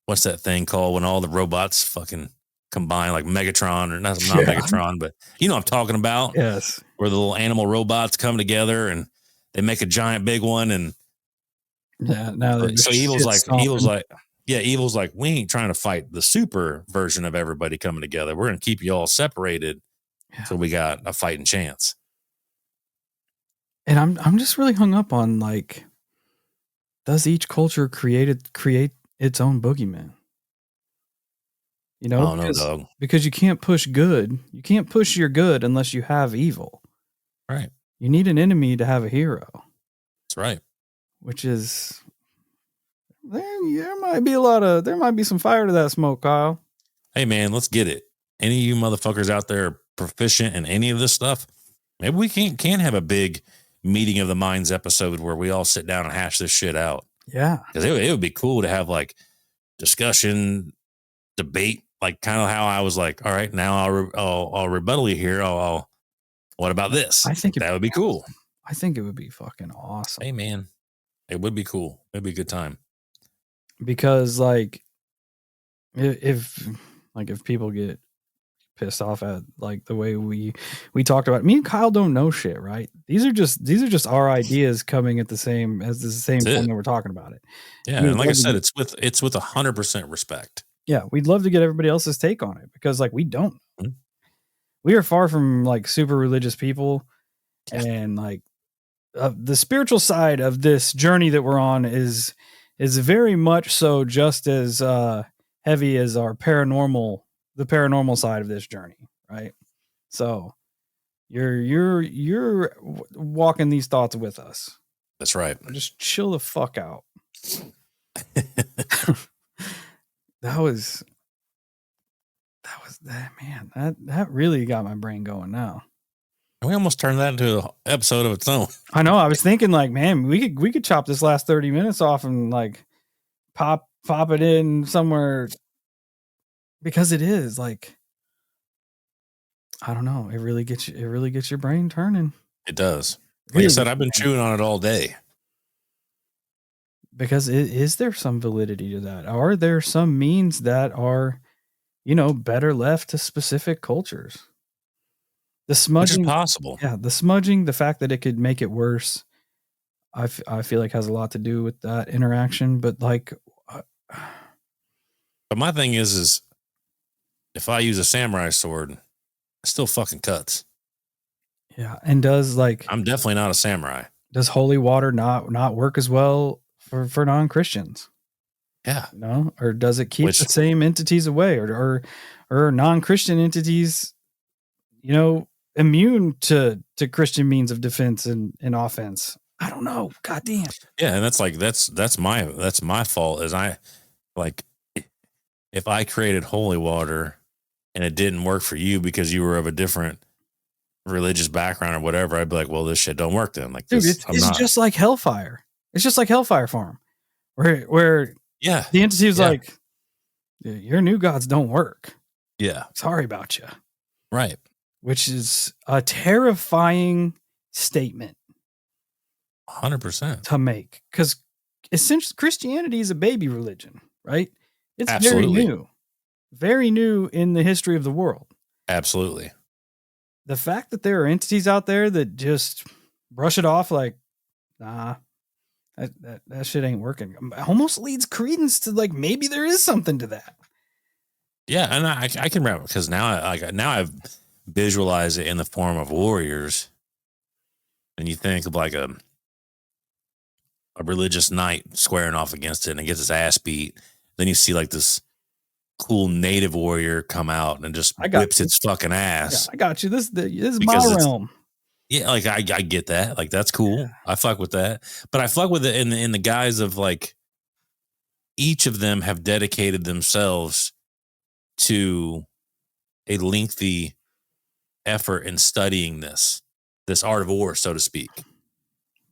what's that thing called when all the robots fucking combine, like Megatron, or not Megatron, but you know what I'm talking about? Yes. Where the little animal robots come together and they make a giant big one. And yeah, now so evil's like, we ain't trying to fight the super version of everybody coming together. We're going to keep you all separated. Yeah. So we got a fighting chance. And I'm just really hung up on, like, does each culture create its own boogeyman? You know, because you can't push good. You can't push your good unless you have evil. Right. You need an enemy to have a hero. That's right. Which is there might be some fire to that smoke, Kyle. Hey man, let's get it. Any of you motherfuckers out there are proficient in any of this stuff? Maybe we can have a big meeting of the minds episode where we all sit down and hash this shit out. Yeah, because it would be cool to have like discussion, debate, like kind of how I was like, all right, now I'll rebuttal you here. What about this? I think that would be cool. I think it would be fucking awesome. Hey man, it would be cool. It'd be a good time. Because like, if people get pissed off at like the way we talked about, me and Kyle don't know shit, right? These are just our ideas coming at the same point that we're talking about it. Yeah, and like I said, it's with 100% respect. Yeah, we'd love to get everybody else's take on it because like we don't. Mm-hmm. We are far from like super religious people, and like the spiritual side of this journey that we're on is very much so just as heavy as the paranormal side of this journey, right? So you're walking these thoughts with us. That's right. Just chill the fuck out. that was that, man. That really got my brain going now. We almost turned that into an episode of its own. I know. I was thinking like, man, we could chop this last 30 minutes off and like pop it in somewhere, because it is like, I don't know. It really gets your brain turning. It does. Like I said, I've been chewing on it all day. Because is there some validity to that? Are there some means that are, better left to specific cultures? The smudging, which is possible. Yeah, the smudging, the fact that it could make it worse, I feel like has a lot to do with that interaction. But like, but my thing is if I use a samurai sword, it still fucking cuts. Yeah, and does like, I'm definitely not a samurai. Does holy water not work as well for non-Christians? Yeah, or does it keep the same entities away, or non-Christian entities, immune to Christian means of defense and offense? I don't know. God damn. Yeah, and that's my fault. Is I like, if I created holy water and it didn't work for you because you were of a different religious background or whatever, I'd be like, well, this shit don't work then. Like, dude, it's just like Hellfire. It's just like Hellfire Farm, where yeah, the entity was like, your new gods don't work. Yeah, sorry about you. Right. Which is a terrifying statement. 100% to make, because essentially Christianity is a baby religion, right? It's Absolutely. very new in the history of the world. Absolutely. The fact that there are entities out there that just brush it off like, nah, that shit ain't working, almost leads credence to like, maybe there is something to that. Yeah, and I can remember, because now I've visualized it in the form of warriors, and you think of like a religious knight squaring off against it and it gets his ass beat. Then you see like this cool native warrior come out and just whips its fucking ass. Yeah, I got you. This is my realm. Yeah, like I get that. Like, that's cool. Yeah. I fuck with that. But I fuck with it in the guise of like, each of them have dedicated themselves to a lengthy effort in studying this art of war, so to speak.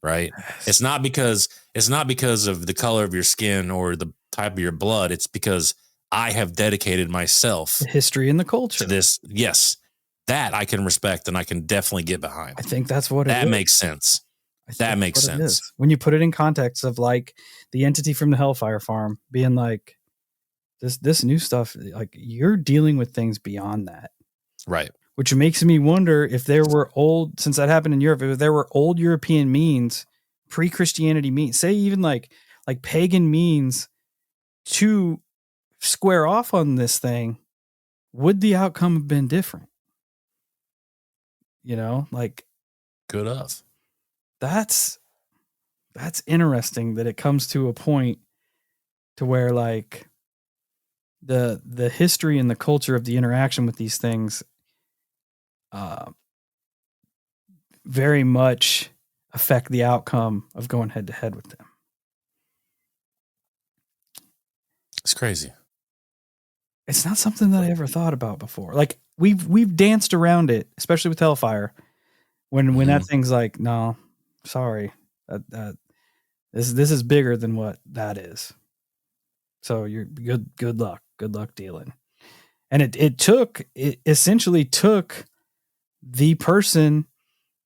Right. It's not because of the color of your skin or the type of your blood. It's because I have dedicated myself, the history and the culture, to this. Yes, that I can respect and I can definitely get behind. I think that's what that makes sense. That makes sense when you put it in context of like the entity from the Hellfire Farm being like, this new stuff, like, you're dealing with things beyond that, right? Which makes me wonder if there were since that happened in Europe, if there were old European means, pre-Christianity means, say even like pagan means to square off on this thing, would the outcome have been different? Like, good enough. That's interesting that it comes to a point to where like the history and the culture of the interaction with these things very much affect the outcome of going head to head with them. It's crazy. It's not something that I ever thought about before. Like we've danced around it, especially with Hellfire. When that thing's like, no, sorry, this is bigger than what that is. So you're good luck dealing. And it essentially took the person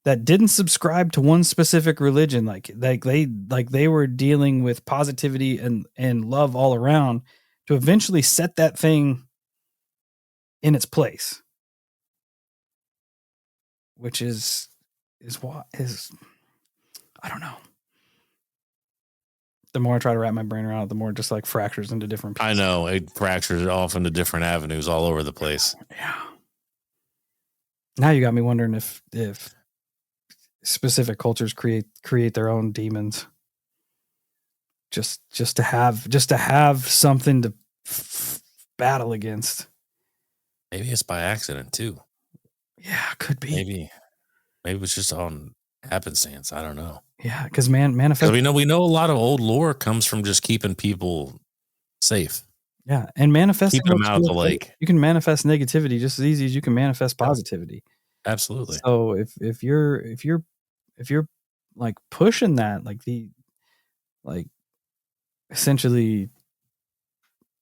that didn't subscribe to one specific religion, like they were dealing with positivity and love all around, to eventually set that thing in its place, which is I don't know. The more I try to wrap my brain around it, the more it just like fractures into different pieces. I know, it fractures off into different avenues all over the place. Yeah. Now you got me wondering if specific cultures create their own demons just to have something to battle against. Maybe it's by accident too. Yeah, could be. Maybe it was just on happenstance. I don't know. Yeah, because manifest. We know a lot of old lore comes from just keeping people safe. Yeah, and manifesting. Keep them out of the lake. You can manifest negativity just as easy as you can manifest positivity. Absolutely. So if you're like pushing that, like essentially,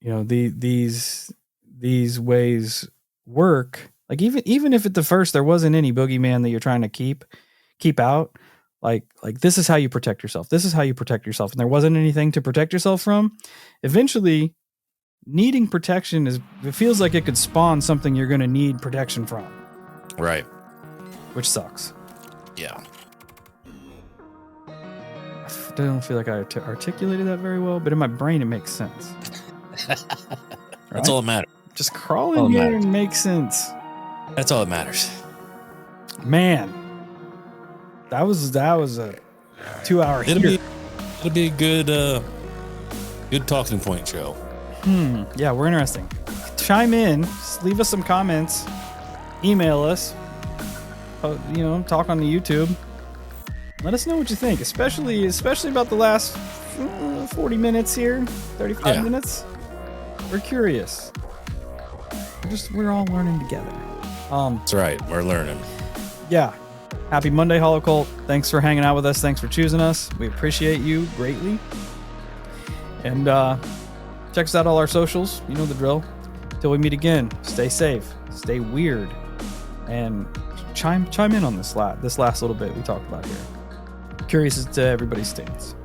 these ways work. Like even if at the first there wasn't any boogeyman that you're trying to keep out, like this is how you protect yourself. This is how you protect yourself. And there wasn't anything to protect yourself from. Eventually, needing protection it feels like it could spawn something you're going to need protection from. Right. Which sucks. Yeah. I don't feel like I articulated that very well, but in my brain it makes sense. That's all that matters. Just crawl in here and make sense. That's all that matters. Man, that was a 2 hour. It'll be a good talking point show. Yeah, we're interesting. Chime in, leave us some comments, email us. Talk on the YouTube. Let us know what you think, especially about the last 40 minutes here, 35 minutes. We're curious. We're all learning together. That's right. We're learning. Yeah. Happy Monday, Holocult. Thanks for hanging out with us. Thanks for choosing us. We appreciate you greatly. And check us out all our socials. You know the drill. Till we meet again, stay safe, stay weird, and chime in on this last little bit we talked about here. Curious as to everybody's stance.